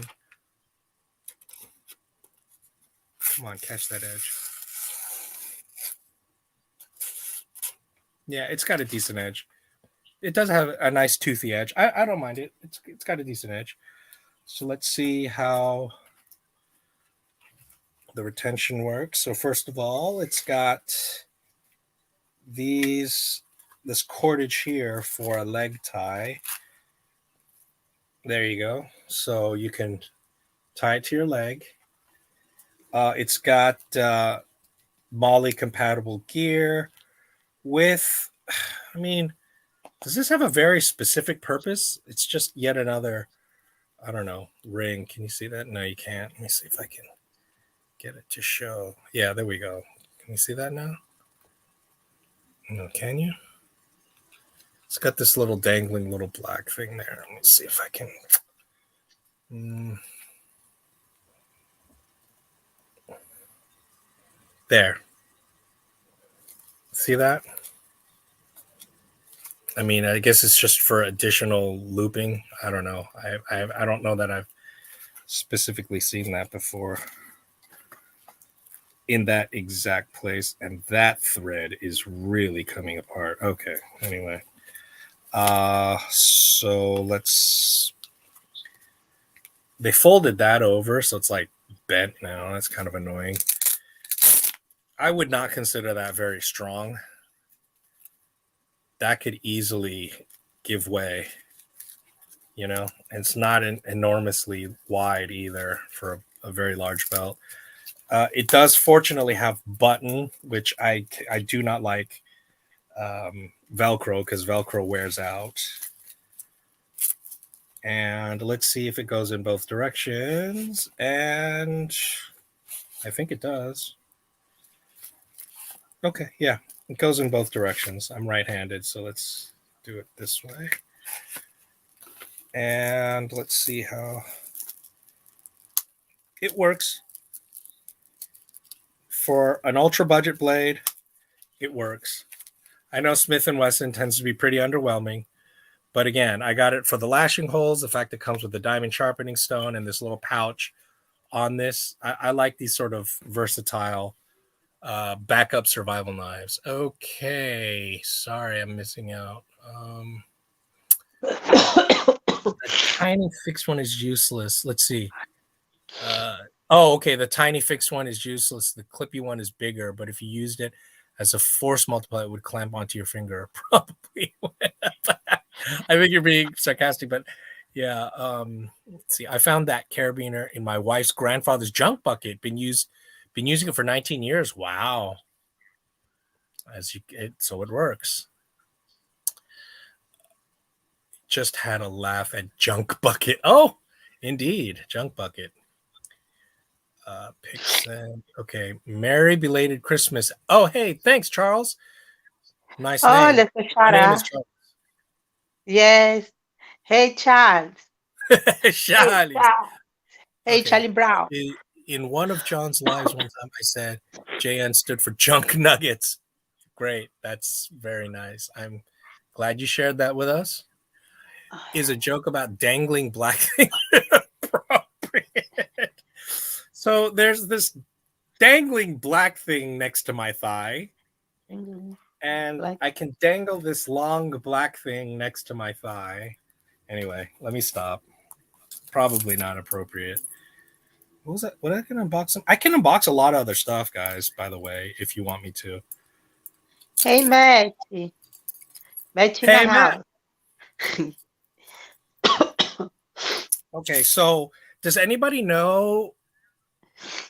[SPEAKER 2] Come on, catch that edge. Yeah, it's got a decent edge. It does have a nice toothy edge. I don't mind it. It's got a decent edge. So let's see how the retention works. So first of all, it's got this cordage here for a leg tie. There you go. So you can tie it to your leg. It's got Molly compatible gear with, I mean, does this have a very specific purpose? It's just yet another, I don't know, ring. Can you see that? No, you can't. Let me see if I can get it to show. Yeah, there we go. Can you see that now? No, can you? It's got this little dangling little black thing there. Let me see if I can. There. See that? I mean, I guess it's just for additional looping. I don't know. I don't know that I've specifically seen that before in that exact place. And that thread is really coming apart. Okay. Anyway. So they folded that over. So it's like bent now. That's kind of annoying. I would not consider that very strong. That could easily give way, you know. It's not enormously wide either for a very large belt. It does fortunately have button, which I do not like Velcro because Velcro wears out. And let's see if it goes in both directions. And I think it does. Okay, yeah, it goes in both directions. I'm right-handed, so let's do it this way. And let's see how it works. For an ultra budget blade, it works. I know Smith & Wesson tends to be pretty underwhelming, but again, I got it for the lashing holes, the fact it comes with the diamond sharpening stone and this little pouch on this. I like these sort of versatile backup survival knives. Okay, sorry, I'm missing out. The tiny fixed one is useless. Let's see. Okay. The tiny fixed one is useless. The clippy one is bigger, but if you used it as a force multiplier, it would clamp onto your finger. Probably. I think you're being sarcastic, but yeah. Let's see. I found that carabiner in my wife's grandfather's junk bucket. Been using it for 19 years. Wow. So it works. Just had a laugh at junk bucket. Oh, indeed, junk bucket. Pixen. Okay, Merry belated Christmas. Oh, hey, thanks, Charles. Nice name.
[SPEAKER 1] Olha, seu
[SPEAKER 2] My name is
[SPEAKER 1] xará.
[SPEAKER 2] Charles.
[SPEAKER 1] Yes. Hey, Charles. Hey,
[SPEAKER 2] Charlie.
[SPEAKER 1] Charles. Hey,
[SPEAKER 2] Okay.
[SPEAKER 1] Charlie Brown.
[SPEAKER 2] In one of John's lives one time, I said JN stood for junk nuggets. Great. That's very nice. I'm glad you shared that with us. Is a joke about dangling black thing appropriate? So there's this dangling black thing next to my thigh, and I can dangle this long black thing next to my thigh. Anyway, let me stop. Probably not appropriate. What was that? What I can unbox? I can unbox a lot of other stuff, guys, by the way, if you want me to.
[SPEAKER 1] Hey, Matt. Matt in the house.
[SPEAKER 2] Okay, so does anybody know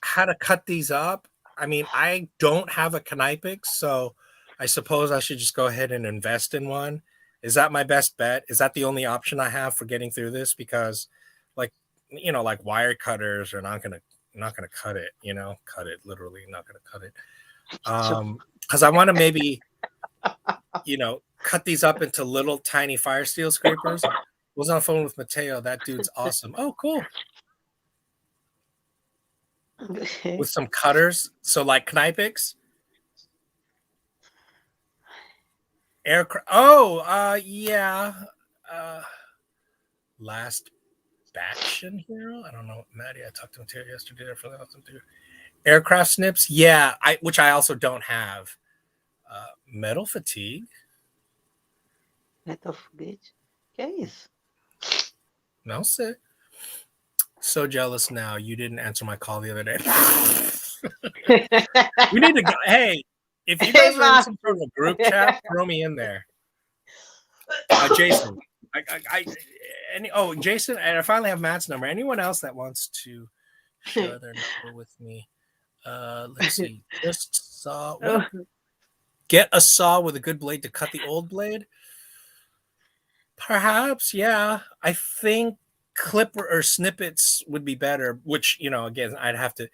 [SPEAKER 2] how to cut these up? I mean, I don't have a Knipix, so I suppose I should just go ahead and invest in one. Is that my best bet? Is that the only option I have for getting through this? Because, like wire cutters are not gonna cut it. Cut it literally, not gonna cut it. Because I want to maybe, cut these up into little tiny Firesteel scrapers. I was on the phone with Mateo. That dude's awesome. Oh, cool. With some cutters. So like Knipix. Aircraft. Oh, yeah. Last batch in here. I don't know, Maddie. I talked to Mateo yesterday. I forgot what to do. Aircraft snips. Yeah, which I also don't have. Metal fatigue.
[SPEAKER 1] Metal fatigue. Que isso?
[SPEAKER 2] No, sit. So jealous now. You didn't answer my call the other day. We need to go. Hey, if you guys are in some sort of a group chat, throw me in there. Jason. Jason, and I finally have Matt's number. Anyone else that wants to share their number with me? Let's see. Just saw. What? Get a saw with a good blade to cut the old blade? Perhaps, yeah. I think clipper or snippets would be better, which, again, I'd have to.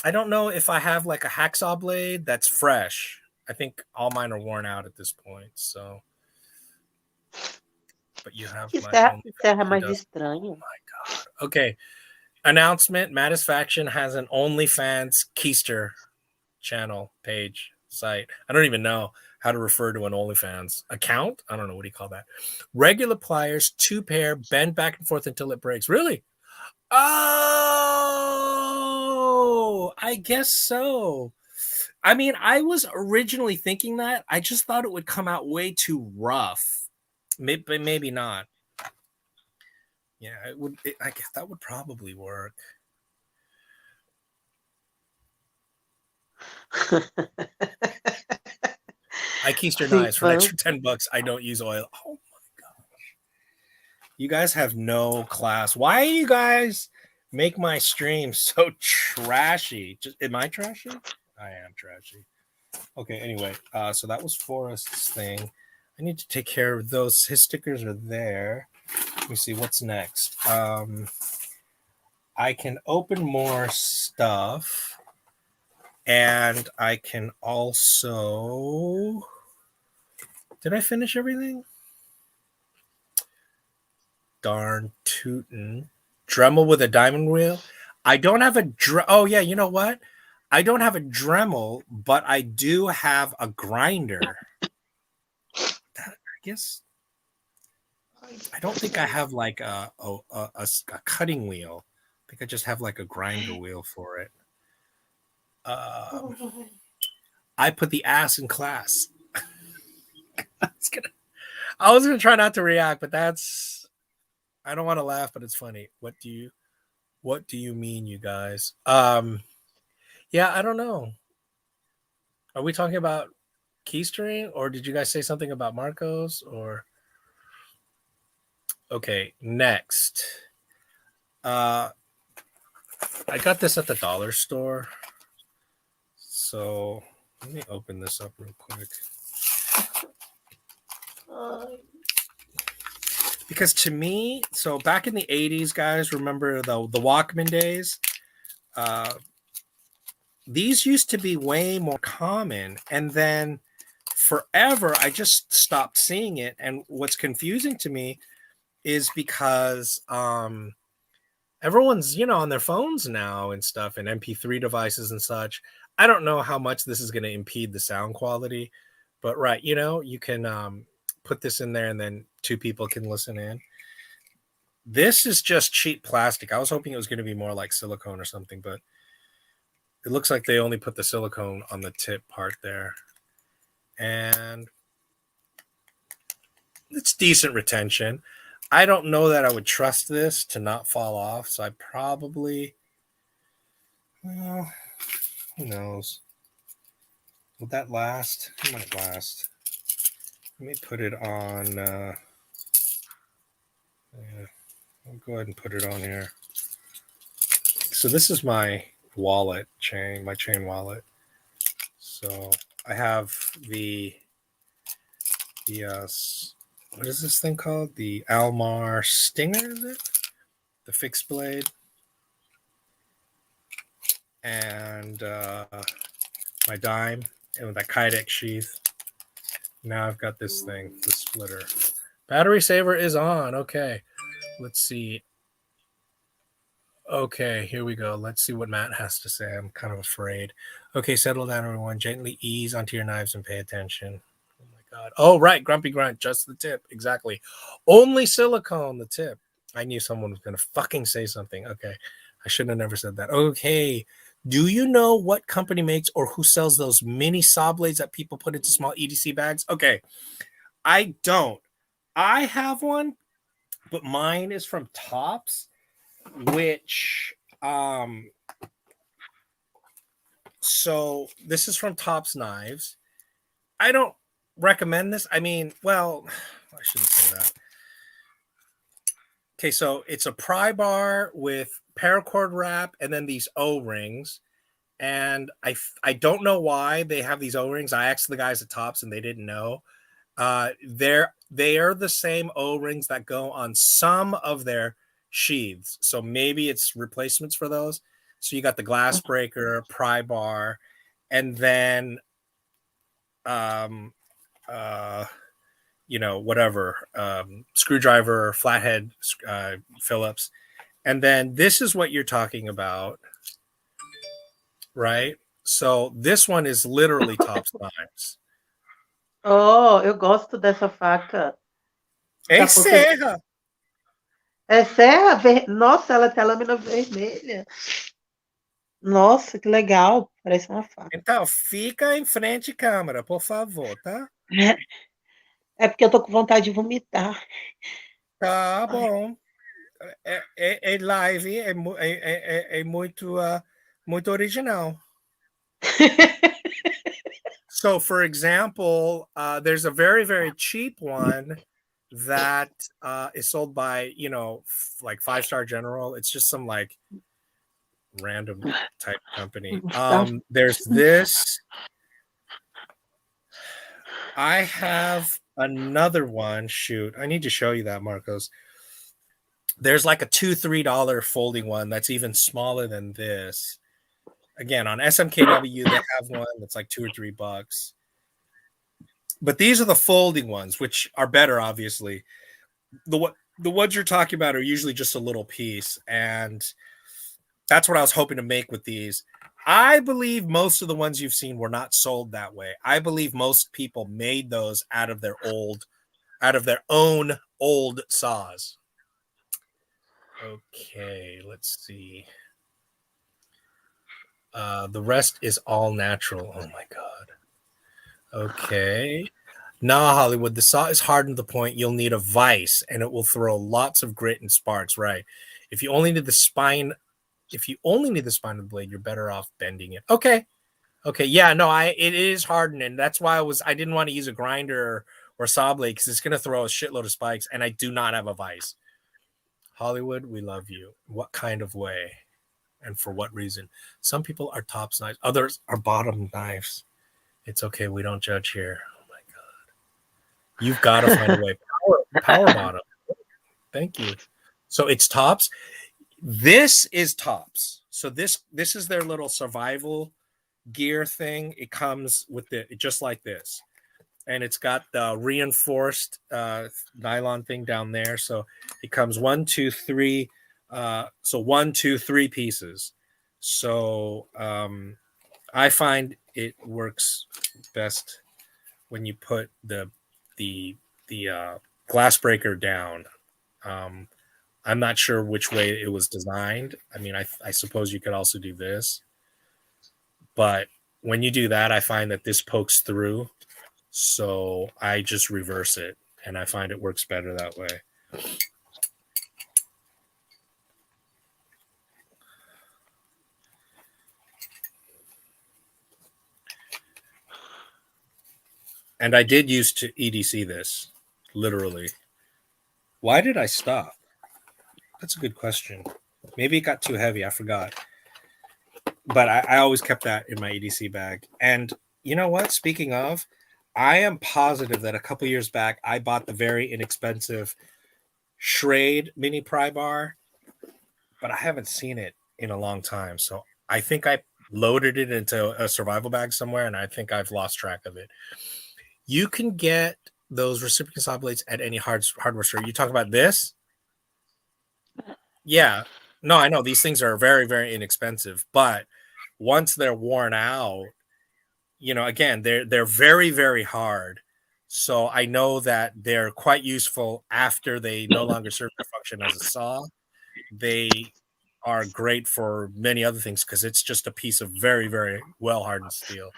[SPEAKER 2] I don't know if I have like a hacksaw blade that's fresh. I think all mine are worn out at this point, so. But you have
[SPEAKER 1] my mais estranho.
[SPEAKER 2] Oh my God. Okay. Announcement. Mattisfaction has an OnlyFans keister channel page site. I don't even know how to refer to an OnlyFans account. I don't know. What do you call that? Regular pliers, 2 pair, bend back and forth until it breaks. Really? Oh, I guess so. I mean, I was originally thinking that. I just thought it would come out way too rough. Maybe not. Yeah, it would. I guess that would probably work. I keister knives for an extra $10. I don't use oil. Oh my gosh. You guys have no class. Why do you guys make my stream so trashy? Am I trashy? I am trashy. Okay, anyway, so that was Forrest's thing. I need to take care of those. His stickers are there. Let me see what's next. I can open more stuff. And I can also... Did I finish everything? Darn tootin'. Dremel with a diamond wheel. I don't have a... Oh, yeah, you know what? I don't have a Dremel, but I do have a grinder. I guess... I don't think I have like a cutting wheel. I think I just have like a grinder wheel for it. I put the ass in class. I was gonna try not to react, but I don't want to laugh, but it's funny. What What do you mean, you guys? Yeah, I don't know. Are we talking about keystering, or did you guys say something about Marcos? Or okay, next. I got this at the dollar store. So let me open this up real quick. Because to me, so back in the 80s, guys, remember the Walkman days? These used to be way more common. And then forever, I just stopped seeing it. And what's confusing to me is because everyone's, on their phones now and stuff, and MP3 devices and such. I don't know how much this is going to impede the sound quality, but right, you can put this in there and then two people can listen in. This is just cheap plastic. I was hoping it was going to be more like silicone or something, but it looks like they only put the silicone on the tip part there. And it's decent retention. I don't know that I would trust this to not fall off, so I probably, well, who knows? Will that last? It might last. Let me put it on, yeah, I'll go ahead and put it on here. So this is my wallet chain, my chain wallet. So I have the what is this thing called? The Almar Stinger, is it? The fixed blade. And my dime and that Kydex sheath. Now I've got this thing, the splitter. Battery saver is on. Okay. Let's see. Okay, here we go. Let's see what Matt has to say. I'm kind of afraid. Okay, settle down, everyone. Gently ease onto your knives and pay attention. Oh, my God. Oh, right. Grumpy grunt. Just the tip. Exactly. Only silicone, the tip. I knew someone was going to fucking say something. Okay. I shouldn't have never said that. Okay. Do you know what company makes or who sells those mini saw blades that people put into small EDC bags? Okay. I don't. I have one, but mine is from Tops, which so this is from Tops Knives. I don't recommend this. I mean, well, I shouldn't say that. Okay, so it's a pry bar with paracord wrap and then these O-rings. And I don't know why they have these O-rings. I asked the guys at Tops and they didn't know. They are the same O-rings that go on some of their sheaths. So maybe it's replacements for those. So you got the glass breaker, pry bar, and then whatever, screwdriver, flathead, Phillips. And then this is what you're talking about, right? So this one is literally Tops Knives.
[SPEAKER 1] Oh, eu gosto dessa faca.
[SPEAKER 2] É serra!
[SPEAKER 1] É serra? Nossa, ela tem a lâmina vermelha. Nossa, que legal. Parece uma faca.
[SPEAKER 2] Então, fica em frente, câmera, por favor, tá?
[SPEAKER 1] É porque eu tô com vontade de vomitar.
[SPEAKER 2] Tá bom. É live, é muito, muito original. So, for example, there's a very, very cheap one that is sold by, like 5-Star General. It's just some like random type company. There's this. I have another one. Shoot, I need to show you that, Marcos. There's like a $2-3 folding one that's even smaller than this. Again, on SMKW, they have one that's like $2 or $3. But these are the folding ones, which are better, obviously. The ones you're talking about are usually just a little piece. And that's what I was hoping to make with these. I believe most of the ones you've seen were not sold that way. I believe most people made those out of their own old saws. Okay, let's see. The rest is all natural. Oh my God. Okay. Nah, Hollywood, the saw is hardened to the point you'll need a vise and it will throw lots of grit and sparks, right? If you only need the spine if you only need the spine of the blade, you're better off bending it. Okay. Yeah, no, it is hardened, and that's why I didn't want to use a grinder or saw blade because it's gonna throw a shitload of spikes, and I do not have a vise. Hollywood, we love you. What kind of way? And for what reason? Some people are tops knives, others are bottom knives. It's okay, we don't judge here. Oh my god. You've got to find a way. Power bottom. Thank you. So it's tops. This is tops. So this is their little survival gear thing. It comes with just like this. And it's got the reinforced nylon thing down there. So it comes 1, 2, 3. So 1, 2, 3 pieces. So I find it works best when you put the glass breaker down. I'm not sure which way it was designed. I mean, I suppose you could also do this. But when you do that, I find that this pokes through. So I just reverse it, and I find it works better that way. And I did used to EDC this, literally. Why did I stop? That's a good question. Maybe it got too heavy. I forgot. But I always kept that in my EDC bag. And you know what? Speaking of, I am positive that a couple years back, I bought the very inexpensive Schrade mini pry bar, but I haven't seen it in a long time. So I think I loaded it into a survival bag somewhere, and I think I've lost track of it. You can get those reciprocating saw blades at any hardware store. You talk about this? Yeah. No, I know these things are very, very inexpensive, but once they're worn out, again, they're very, very hard. So I know that they're quite useful after they no longer serve their function as a saw. They are great for many other things because it's just a piece of very, very well hardened steel.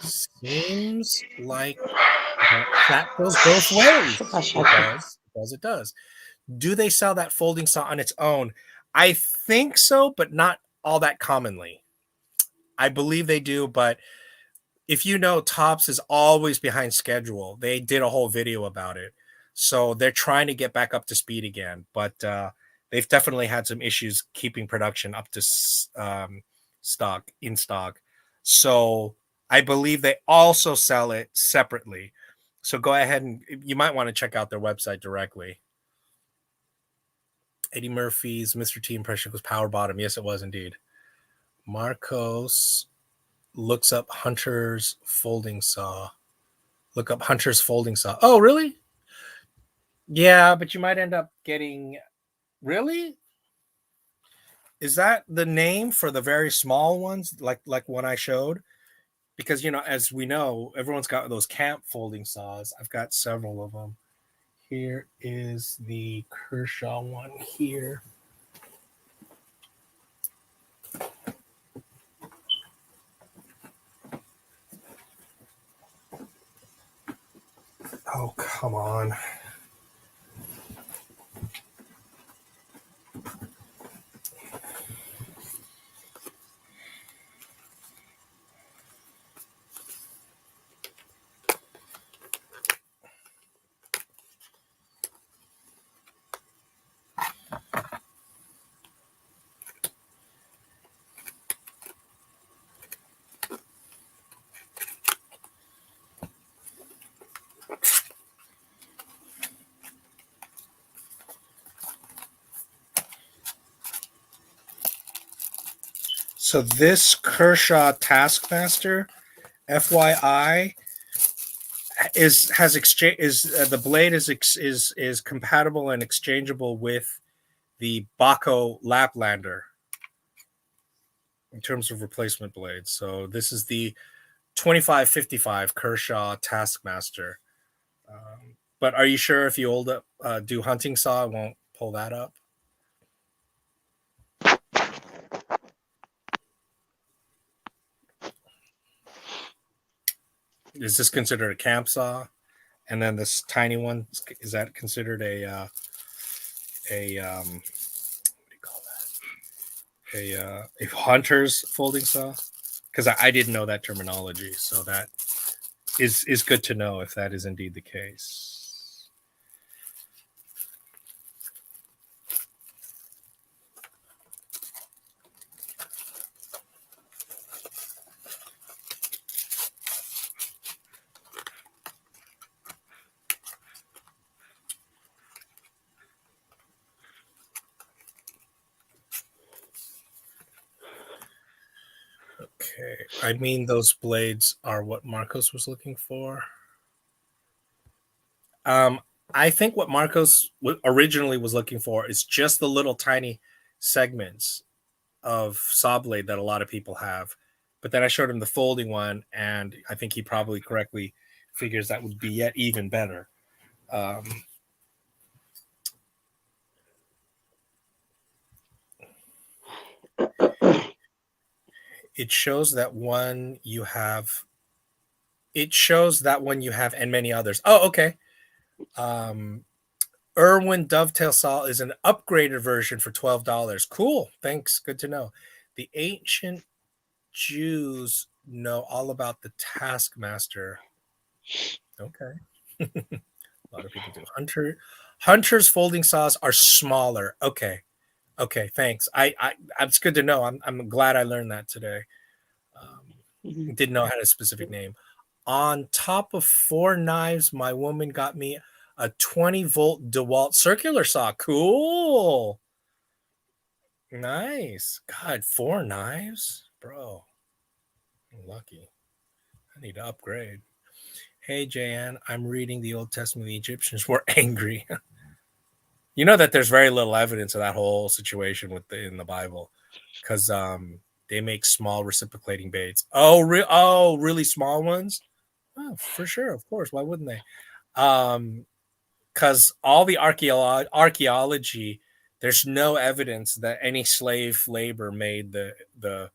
[SPEAKER 2] Seems like that goes both ways. It does. Do they sell that folding saw on its own? I think so, but not all that commonly. I believe they do, but if you know, Tops is always behind schedule. They did a whole video about it. So they're trying to get back up to speed again, but they've definitely had some issues keeping production up to in stock. So I believe they also sell it separately. So go ahead and you might want to check out their website directly. Eddie Murphy's Mr. T impression was power bottom. Yes, it was indeed. Marcos looks up Hunter's folding saw. Look up Hunter's folding saw. Oh, really? Yeah, but you might end up getting... Really? Is that the name for the very small ones, like one I showed? Because, as we know, everyone's got those camp folding saws. I've got several of them. Here is the Kershaw one here. Oh, come on. So this Kershaw Taskmaster, FYI, the blade is compatible and exchangeable with the Baco Laplander in terms of replacement blades. So this is the 2555 Kershaw Taskmaster. But are you sure if you do hunting saw, it won't pull that up? Is this considered a camp saw? And then this tiny one, is that considered a what do you call that? a hunter's folding saw? Because I didn't know that terminology, so that is good to know if that is indeed the case. Okay, I mean those blades are what Marcos was looking for. I think what Marcos originally was looking for is just the little tiny segments of saw blade that a lot of people have. But then I showed him the folding one, and I think he probably correctly figures that would be yet even better. It shows that one you have. It shows that one you have and many others. Oh, okay. Irwin Dovetail Saw is an upgraded version for $12. Cool. Thanks. Good to know. The ancient Jews know all about the Taskmaster. Okay. A lot of people do. Hunter's folding saws are smaller. Okay. Thanks. It's good to know. I'm glad I learned that today. Didn't know I had a specific name. On top of 4 knives, my woman got me a 20-volt DeWalt circular saw. Cool. Nice. God, 4 knives? Bro. I'm lucky. I need to upgrade. Hey, Jan, I'm reading the Old Testament. The Egyptians were angry. You know that there's very little evidence of that whole situation in the Bible, because they make small reciprocating baits. Oh, really small ones? Oh, for sure, of course. Why wouldn't they? Because all the archaeology, there's no evidence that any slave labor made the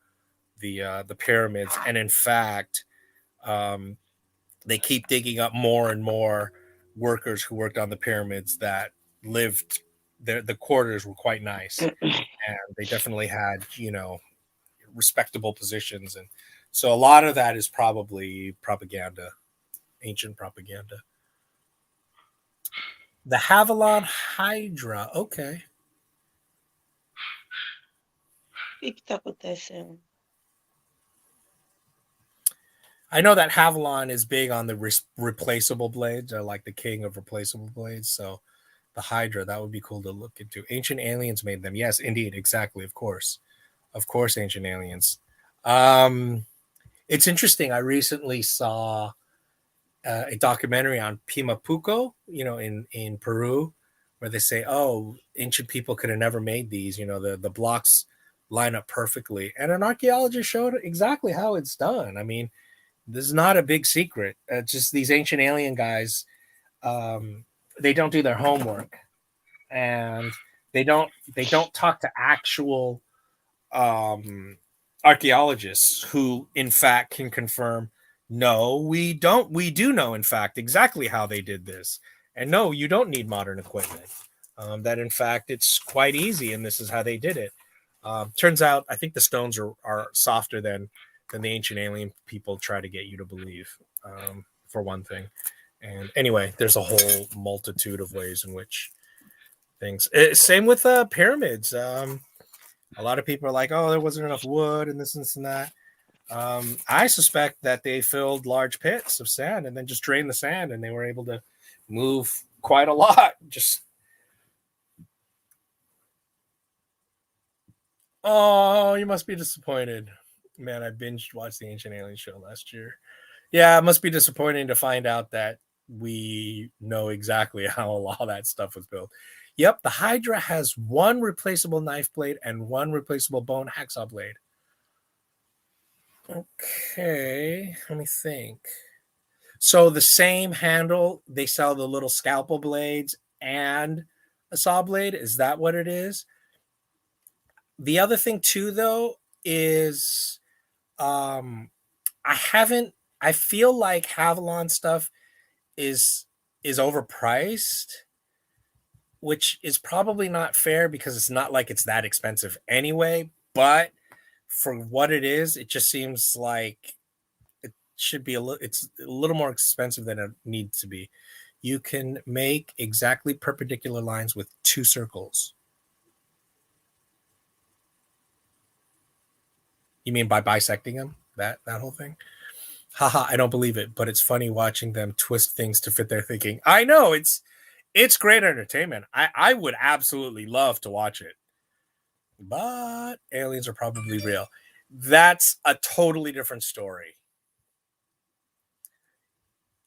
[SPEAKER 2] pyramids, and in fact, they keep digging up more and more workers who worked on the pyramids that lived there. The quarters were quite nice, and they definitely had, respectable positions. And so a lot of that is probably propaganda, ancient propaganda. The Havilon Hydra. Okay.
[SPEAKER 1] O que está acontecendo?
[SPEAKER 2] I know that Havilon is big on the replaceable blades. They're like the king of replaceable blades. So the Hydra, that would be cool to look into. Ancient aliens made them. Yes, indeed. Exactly. Of course, ancient aliens. It's interesting. I recently saw a documentary on Pimapuco, in Peru, where they say, oh, ancient people could have never made these. The blocks line up perfectly. And an archaeologist showed exactly how it's done. I mean, this is not a big secret. Just these ancient alien guys, they don't do their homework, and they don't talk to actual archaeologists who, in fact, can confirm, no, we don't. We do know, in fact, exactly how they did this, and no, you don't need modern equipment. That, in fact, it's quite easy, and this is how they did it. Turns out, I think the stones are softer than the ancient alien people try to get you to believe, for one thing. And anyway, there's a whole multitude of ways in which things. Same with pyramids. A lot of people are like, oh, there wasn't enough wood and this and that. I suspect that they filled large pits of sand and then just drained the sand, and they were able to move quite a lot. Oh, you must be disappointed. Man, I binged watched the Ancient Alien show last year. Yeah, it must be disappointing to find out that we know exactly how all that stuff was built. Yep, the Hydra has 1 replaceable knife blade and 1 replaceable bone hacksaw blade. Okay, let me think. So the same handle, they sell the little scalpel blades and a saw blade. Is that what it is? The other thing too, though, is I feel like Havilon stuff is overpriced, which is probably not fair because it's not like it's that expensive anyway. but for what it is, it just seems like it should be it's a little more expensive than it needs to be. You can make exactly perpendicular lines with 2 circles. You mean by bisecting them? That whole thing? Haha, I don't believe it, but it's funny watching them twist things to fit their thinking. I know, it's great entertainment. I would absolutely love to watch it. But aliens are probably real. That's a totally different story.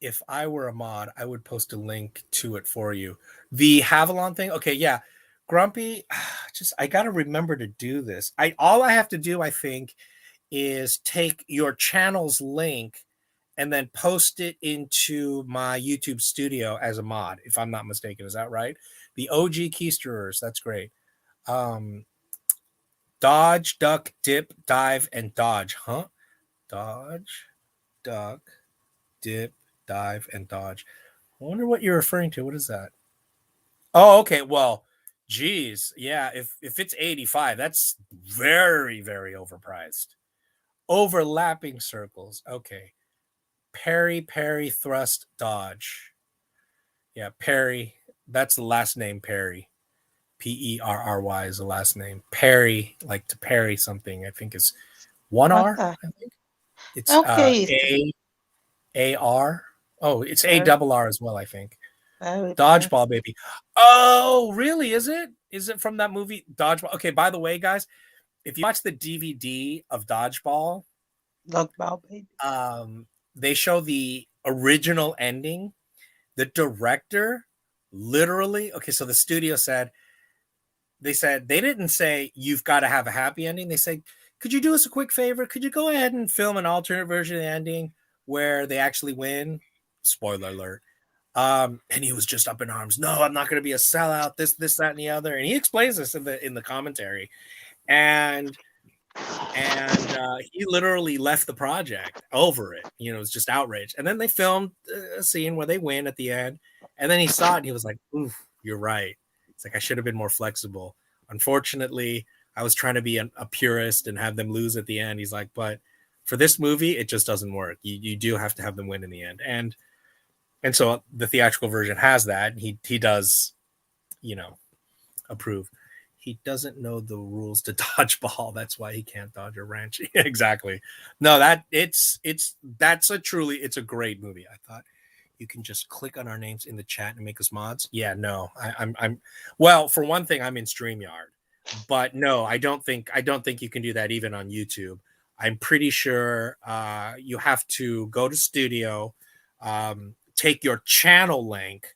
[SPEAKER 2] If I were a mod, I would post a link to it for you. The Havalon thing, okay, yeah. Grumpy, I got to remember to do this. All I have to do, I think, is take your channel's link and then post it into my YouTube studio as a mod, if I'm not mistaken. Is that right? The OG Keisterers, that's great. Dodge, duck, dip, dive, and dodge, huh? Dodge, duck, dip, dive, and dodge. I wonder what you're referring to. What is that? Oh, okay. Well, geez. Yeah, if it's 85, that's very, very overpriced. Overlapping circles. Okay. Parry, parry, thrust, dodge. Yeah, Perry. That's the last name, Perry. Perry is the last name. Parry, like to parry something, I think is 1 R.
[SPEAKER 1] tá.
[SPEAKER 2] I think it's
[SPEAKER 1] É o que é isso?
[SPEAKER 2] A-R. Oh, it's
[SPEAKER 1] Parry.
[SPEAKER 2] A-double-R as well, I think.
[SPEAKER 1] Parry,
[SPEAKER 2] Dodgeball, baby. Oh, really? Is it? Is it from that movie, Dodgeball? Okay, by the way, guys, if you watch the DVD of Dodgeball,
[SPEAKER 1] Dodgeball, baby.
[SPEAKER 2] they show the original ending. The director literally, okay, so the studio said, they didn't say you've got to have a happy ending. They said, could you do us a quick favor? Could you go ahead and film an alternate version of the ending where they actually win? Spoiler alert. And he was just up in arms. No, I'm not going to be a sellout. This, that, and the other. And he explains this in the commentary. And he literally left the project over it. You know, it was just outrage. And then they filmed a scene where they win at the end. And then he saw it and he was like, oof, you're right. It's like, I should have been more flexible. Unfortunately, I was trying to be a purist and have them lose at the end. He's like, but for this movie, it just doesn't work. You do have to have them win in the end. And so the theatrical version has that. He does, you know, approve. He doesn't know the rules to dodgeball. That's why he can't dodge a wrench. Exactly. No, it's a great movie. I thought you can just click on our names in the chat and make us mods. Yeah, no, I'm well, for one thing, I'm in StreamYard, but no, I don't think you can do that even on YouTube. I'm pretty sure you have to go to Studio, take your channel link,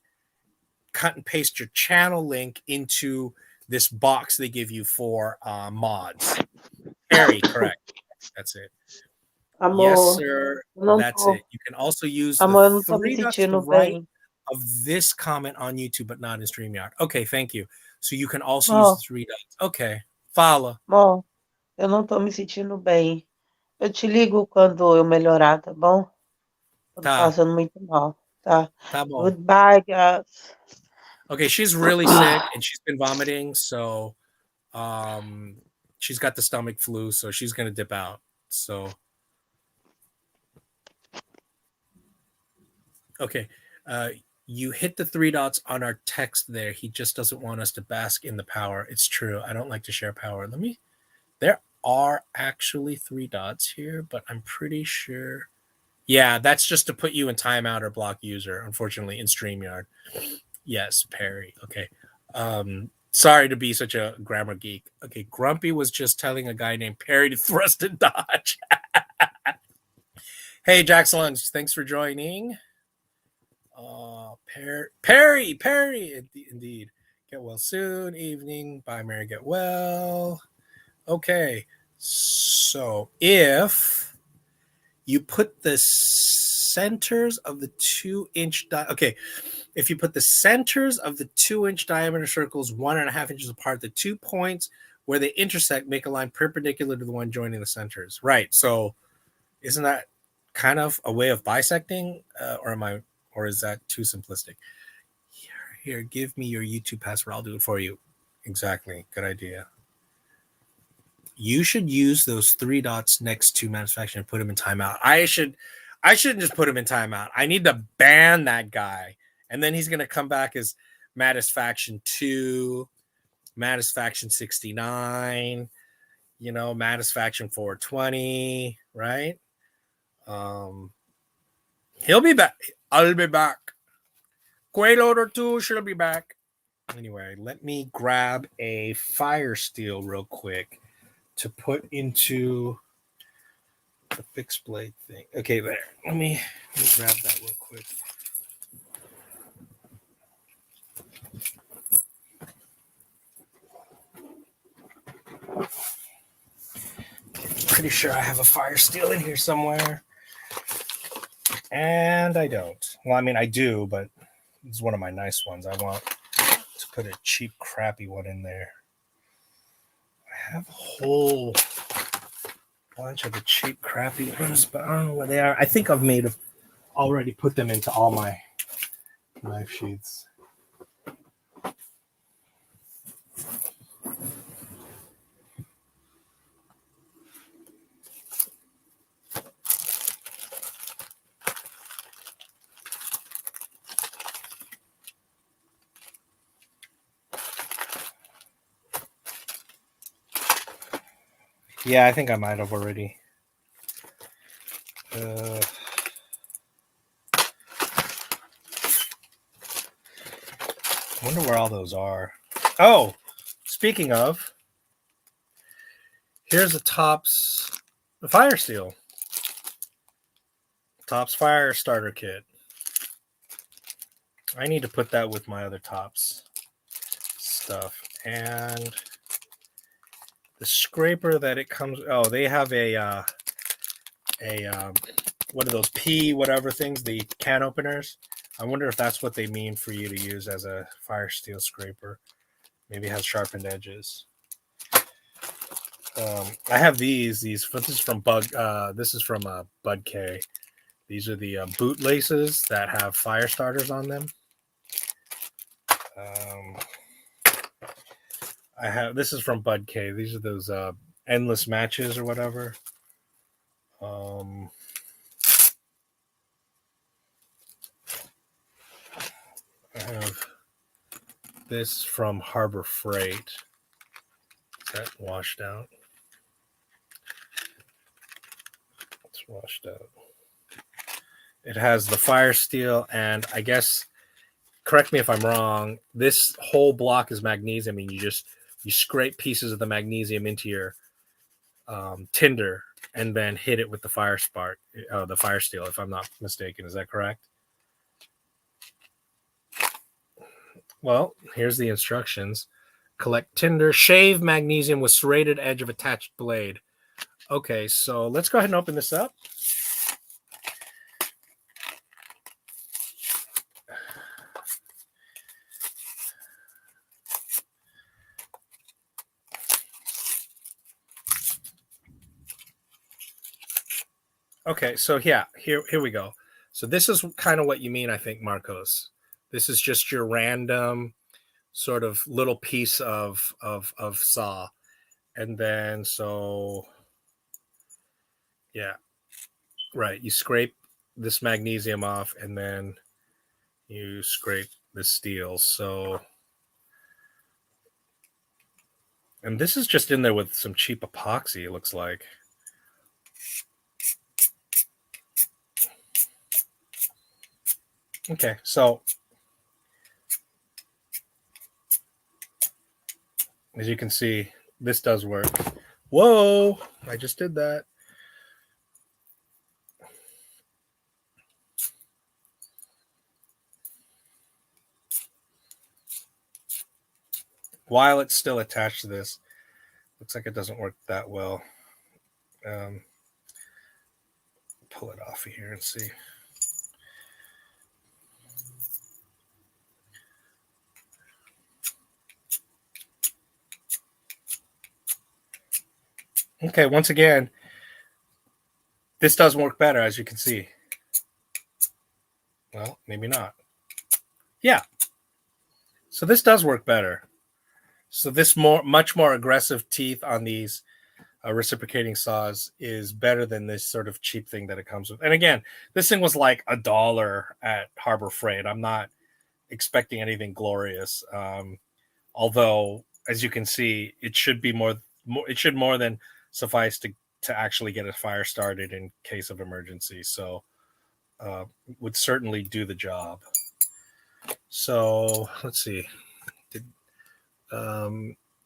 [SPEAKER 2] cut and paste your channel link into this box they give you for mods. Very correct. That's it.
[SPEAKER 1] Amor,
[SPEAKER 2] yes, sir. That's it. You can also use the 3 dots to the right of this comment on YouTube, but not in StreamYard. Okay, thank you. So you can also use the 3 dots. Okay, fala.
[SPEAKER 1] Amor, eu não tô me sentindo bem. Eu te ligo quando eu melhorar, tá bom? Tô passando muito mal, tá?
[SPEAKER 2] Tá bom.
[SPEAKER 1] Goodbye, guys.
[SPEAKER 2] Okay, she's really sick and she's been vomiting, so she's got the stomach flu, so she's gonna dip out. So okay, you hit the 3 dots on our text there. He just doesn't want us to bask in the power. It's true. I don't like to share power. There are actually 3 dots here, but I'm pretty sure. Yeah, that's just to put you in timeout or block user, unfortunately, in StreamYard. Yes, Perry. Okay. Sorry to be such a grammar geek. Okay, Grumpy was just telling a guy named Perry to thrust and dodge. Hey, Jack's Lunch, thanks for joining. Perry, indeed. Get well soon. Evening. Bye, Mary. Get well. Okay, so if you put the centers of the 2-inch okay, if you put the centers of the 2-inch diameter circles 1.5 inches apart, the 2 points where they intersect make a line perpendicular to the one joining the centers. Right. So isn't that kind of a way of bisecting, or is that too simplistic? Here, give me your YouTube password. I'll do it for you. Exactly. Good idea. you should use those 3 dots next to manufacturing and put him in timeout. I shouldn't just put him in timeout. I need to ban that guy. And then he's going to come back as Matisfaction 2, Matisfaction 69, you know, Matisfaction 420, right? He'll be back. I'll be back. Quayloader 2 she'll be back. Anyway, let me grab a Firesteel real quick to put into the fixed blade thing. Okay, there. Let me grab that real quick. Pretty sure I have a Firesteel in here somewhere. And I don't. Well, I mean, I do, but it's one of my nice ones. I want to put a cheap, crappy one in there. I have a whole bunch of the cheap, crappy ones, but I don't know where they are. I think I've already put them into all my knife sheaths. Yeah, I think I might have already. Wonder where all those are. Oh, speaking of, here's the Tops, the Firesteel. Tops Fire Starter Kit. I need to put that with my other Tops stuff. And the scraper that it comes, oh, they have a what are those P whatever things, the can openers. I wonder if that's what they mean for you to use as a Firesteel scraper. Maybe it has sharpened edges. I have these. This is from Bud K. These are the boot laces that have fire starters on them. This is from Bud K. These are those endless matches or whatever. I have this from Harbor Freight. Is that washed out? It's washed out. It has the Firesteel, and I guess, correct me if I'm wrong, this whole block is magnesium, and you scrape pieces of the magnesium into your tinder and then hit it with the the Firesteel, if I'm not mistaken. Is that correct? Well, here's the instructions. Collect tinder, shave magnesium with serrated edge of attached blade. Okay, so let's go ahead and open this up. Okay, so yeah, here we go. So this is kind of what you mean, I think, Marcos. This is just your random sort of little piece of saw. And then, so, yeah, right. You scrape this magnesium off, and then you scrape the steel. So, and this is just in there with some cheap epoxy, it looks like. Okay, so as you can see, this does work. Whoa, I just did that. While it's still attached to this, looks like it doesn't work that well. Pull it off of here and see. Okay, once again, this does work better, as you can see. Well, maybe not. Yeah. So this does work better. So this much more aggressive teeth on these reciprocating saws is better than this sort of cheap thing that it comes with. And again, this thing was like $1 at Harbor Freight. I'm not expecting anything glorious. Although, as you can see, it should be more than suffice to actually get a fire started in case of emergency. So would certainly do the job. So let's see.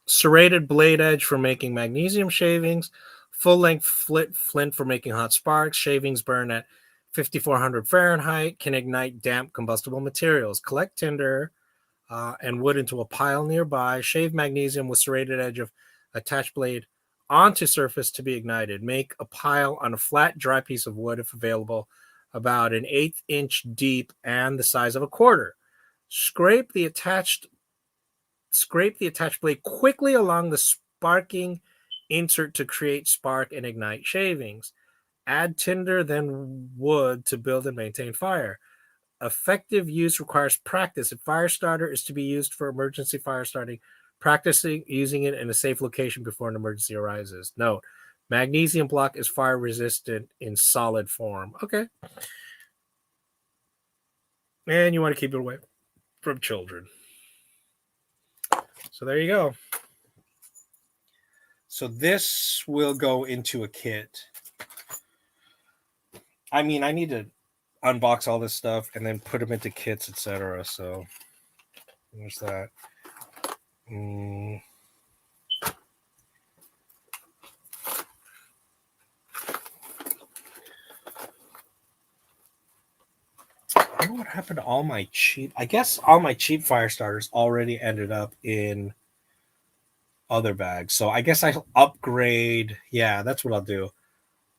[SPEAKER 2] Serrated blade edge for making magnesium shavings, full-length flint for making hot sparks. Shavings burn at 5,400 Fahrenheit, can ignite damp combustible materials. Collect tinder and wood into a pile nearby. Shave magnesium with serrated edge of attached blade onto surface to be ignited. Make a pile on a flat, dry piece of wood, if available, about an 1/8 inch deep and the size of a quarter. Scrape the attached blade quickly along the sparking insert to create spark and ignite shavings. Add tinder, then wood to build and maintain fire. Effective use requires practice. If fire starter is to be used for emergency fire starting, practicing using it in a safe location before an emergency arises. Note, magnesium block is fire resistant in solid form. Okay. And you want to keep it away from children. So there you go. So this will go into a kit. I mean, I need to unbox all this stuff and then put them into kits, etc. So there's that. I don't know what happened to all my cheap. I guess all my cheap fire starters already ended up in other bags. So I guess I'll upgrade. Yeah, that's what I'll do.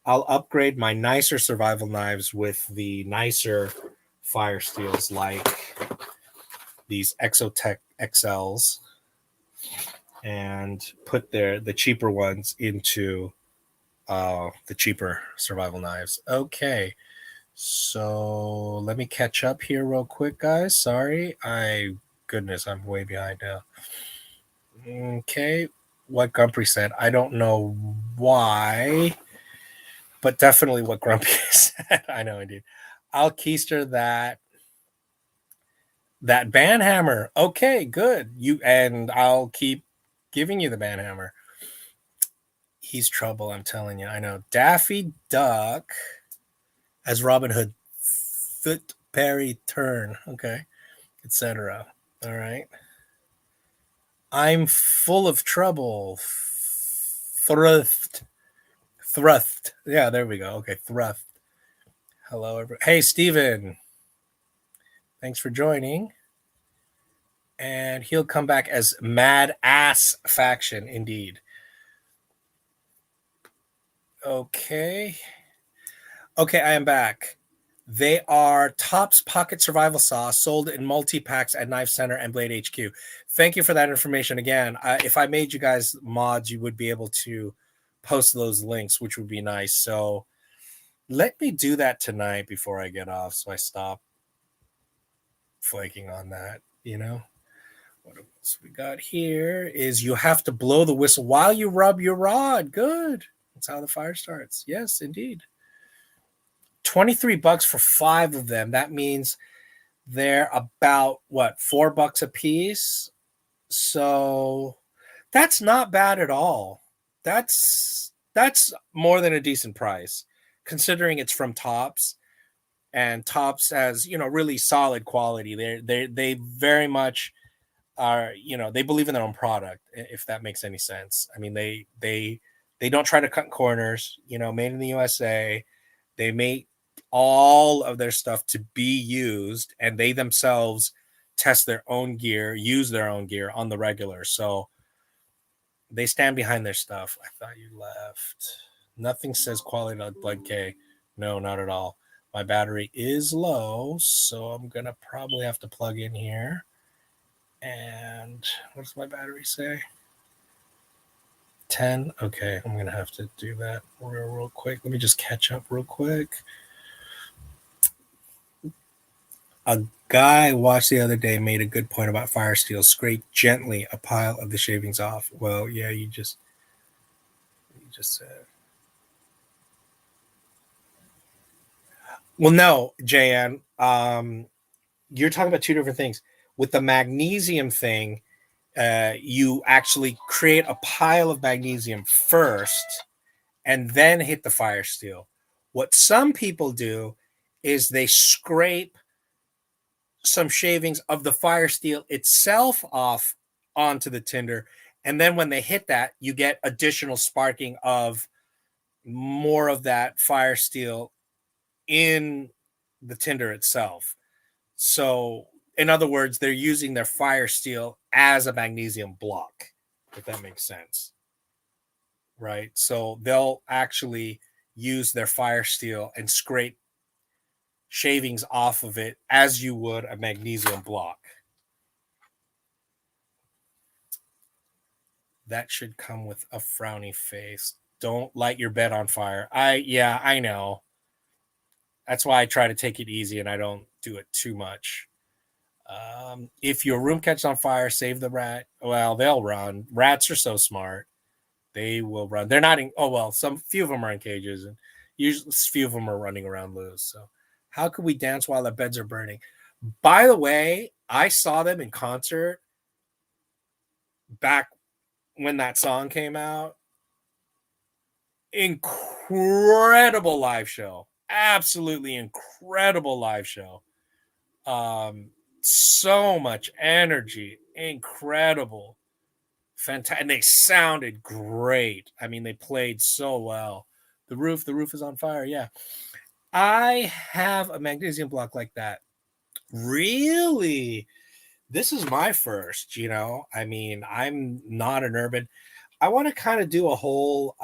[SPEAKER 2] I'll upgrade my nicer survival knives with the nicer Firesteels, like these Exotech XLs, and put the cheaper ones into the cheaper survival knives. Okay. So let me catch up here real quick, guys. Sorry. Goodness, I'm way behind now. Okay. What Grumpy said. I don't know why, but definitely what Grumpy said. I know, indeed. I'll keister that band hammer. Okay, good. And I'll keep giving you the band hammer. He's trouble, I'm telling you. I know. Daffy Duck as Robin Hood, Foot Perry Turn, okay, etc. All right. I'm full of trouble. Thruft. Yeah, there we go. Okay, Thruft. Hello, everybody. Hey, Steven. Thanks for joining. And he'll come back as Mad Ass Faction, indeed. Okay, I am back. They are Topps Pocket Survival Saw, sold in multi-packs at Knife Center and Blade HQ. Thank you for that information. Again, if I made you guys mods, you would be able to post those links, which would be nice. So let me do that tonight before I get off, so I stop flaking on that, you know. What else we got here is you have to blow the whistle while you rub your rod. Good. That's how the fire starts. Yes, indeed. $23 for 5 of them. That means they're about $4 a piece. So that's not bad at all. That's more than a decent price, considering it's from Topps, and Topps has, really solid quality. They very much are, they believe in their own product, if that makes any sense. I mean, they don't try to cut corners, made in the USA. They make all of their stuff to be used, and they themselves test their own gear, use their own gear on the regular. So they stand behind their stuff. I thought you left. Nothing says quality like Blood K. No, not at all. My battery is low, so I'm going to probably have to plug in here. And what does my battery say? 10. Okay, I'm going to have to do that real quick. Let me just catch up real quick. A guy watched the other day made a good point about Firesteel. Scrape gently a pile of the shavings off. Well, yeah, you just you just said. Well, no, JN. You're talking about two different things. With the magnesium thing, you actually create a pile of magnesium first and then hit the Firesteel. What some people do is they scrape some shavings of the Firesteel itself off onto the tinder, and then when they hit that, you get additional sparking of more of that Firesteel in the tinder itself. So in other words, they're using their Firesteel as a magnesium block, if that makes sense. Right? So they'll actually use their Firesteel and scrape shavings off of it as you would a magnesium block. That should come with a frowny face. Don't light your bed on fire. I know. That's why I try to take it easy and I don't do it too much. If your room catches on fire, save the rat. Well, they'll run. Rats are so smart. They will run. They're not in, few of them are in cages, and usually few of them are running around loose. So how could we dance while the beds are burning? By the way, I saw them in concert back when that song came out. Incredible live show. Absolutely incredible live show. So much energy. Incredible. Fantastic. And they sounded great. I mean, they played so well. The roof is on fire. Yeah. I have a magnesium block like that. Really? This is my first, I mean, I'm not an urban. I want to kind of do a whole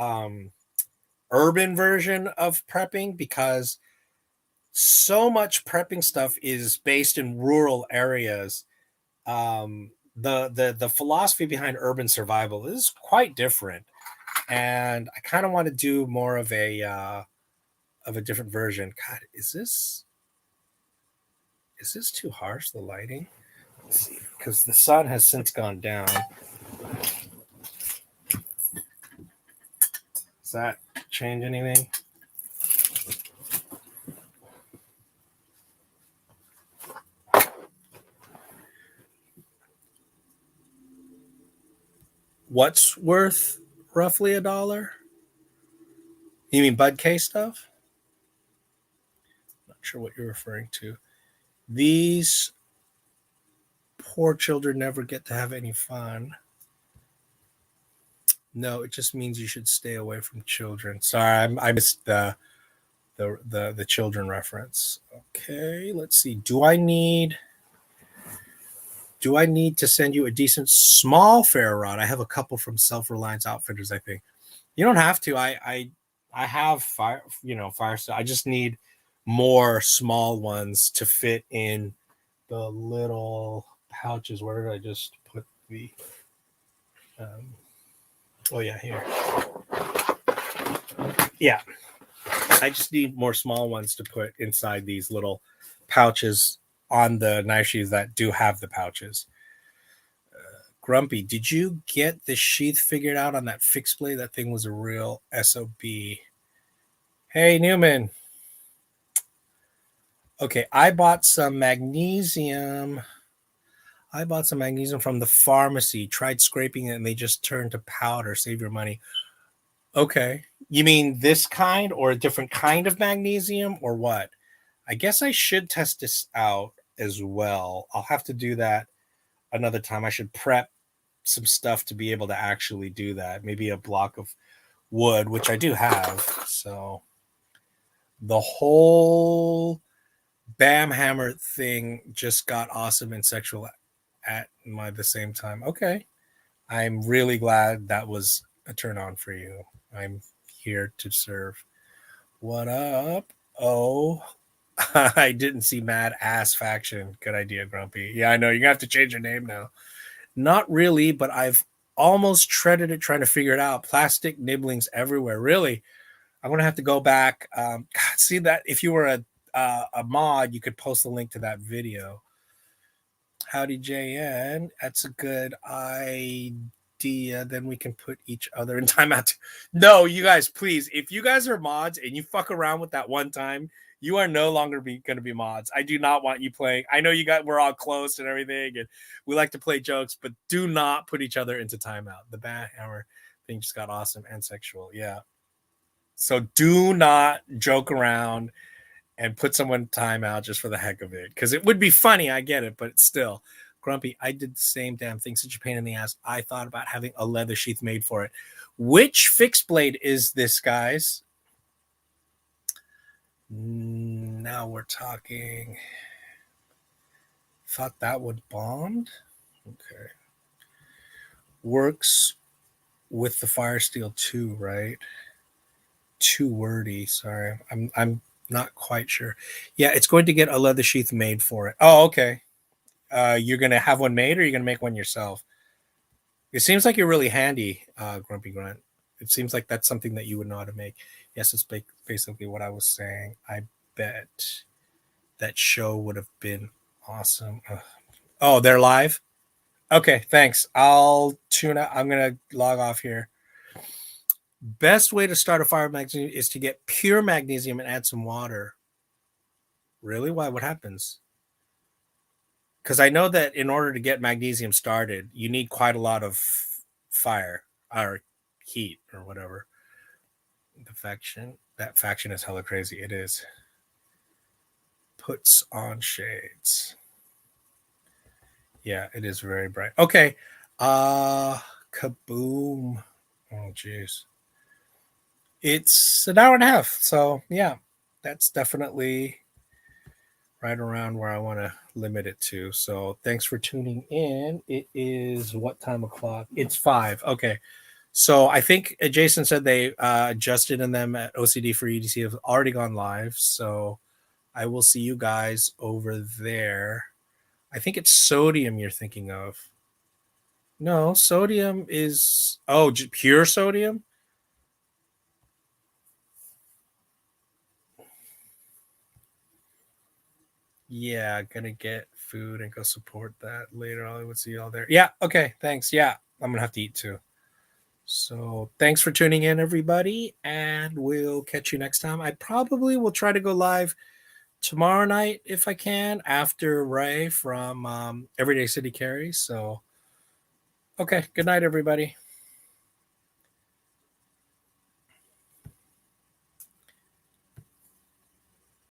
[SPEAKER 2] urban version of prepping, because so much prepping stuff is based in rural areas. The philosophy behind urban survival is quite different, and I kind of want to do more of a different version. God, is this too harsh, the lighting? Let's see, because the sun has since gone down. Does that change anything? What's worth roughly $1? You mean Bud K stuff? Not sure what you're referring to. These poor children never get to have any fun. No, it just means you should stay away from children. Sorry, I missed the children reference. Okay, let's see. Do I need to send you a decent small fair rod? I have a couple from Self-Reliance Outfitters, I think. You don't have to. I have Firesteel. I just need more small ones to fit in the little pouches. Where did I just put the here. Yeah. I just need more small ones to put inside these little pouches on the knife sheaths that do have the pouches. Grumpy, did you get the sheath figured out on that fixed blade? That thing was a real SOB. Hey, Newman. Okay, I bought some magnesium from the pharmacy. Tried scraping it and they just turned to powder. Save your money. Okay. You mean this kind or a different kind of magnesium or what? I guess I should test this out as well. I'll have to do that another time. I should prep some stuff to be able to actually do that. Maybe a block of wood, which I do have. So the whole Bam Hammer thing just got awesome and sexual at the same time. Okay. I'm really glad that was a turn on for you. I'm here to serve. What up? Oh, I didn't see Mad Ass Faction. Good idea, Grumpy. Yeah, I know. You're going to have to change your name now. Not really, but I've almost treaded it trying to figure it out. Plastic nibblings everywhere. Really? I'm going to have to go back. See that? If you were a mod, you could post a link to that video. Howdy, JN. That's a good idea. idea. Then we can put each other in timeout. No, you guys, please. If you guys are mods and you fuck around with that one time, you are no longer going to be mods. I do not want you playing. I know we're all close and everything, and we like to play jokes, but do not put each other into timeout. The Bat Hammer thing just got awesome and sexual. Yeah. So do not joke around and put someone in timeout just for the heck of it. Because it would be funny, I get it, but it's still. Grumpy, I did the same damn thing. Such a pain in the ass. I thought about having a leather sheath made for it. Which fixed blade is this, guys? Now we're talking. Thought that would bond. Okay. Works with the Firesteel too, right? Too wordy. Sorry. I'm not quite sure. Yeah, it's going to get a leather sheath made for it. Oh, okay. You're going to have one made, or you're going to make one yourself? It seems like you're really handy, Grumpy Grunt. It seems like that's something that you would know how to make. Yes, it's basically what I was saying. I bet that show would have been awesome. Oh, they're live? Okay, thanks. I'll tune out. I'm going to log off here. Best way to start a fire magnesium is to get pure magnesium and add some water. Really? Why? What happens? Because I know that in order to get magnesium started, you need quite a lot of fire or heat or whatever. That faction is hella crazy. It is. Puts on shades. Yeah, it is very bright. Okay. Kaboom. Oh, jeez. It's an hour and a half. So, yeah, that's definitely right around where I want to limit it to. So thanks for tuning in. It is what time o'clock? It's 5. Okay. So I think Jason said they adjusted in them at OCD for EDC have already gone live. So I will see you guys over there. I think it's sodium you're thinking of. No, sodium is, pure sodium? Yeah, gonna get food and go support that later. I would see you all there. Yeah, okay, thanks. Yeah, I'm gonna have to eat too. So thanks for tuning in, everybody, and we'll catch you next time. I probably will try to go live tomorrow night if I can, after Ray from Everyday City Carry. So, okay, good night, everybody.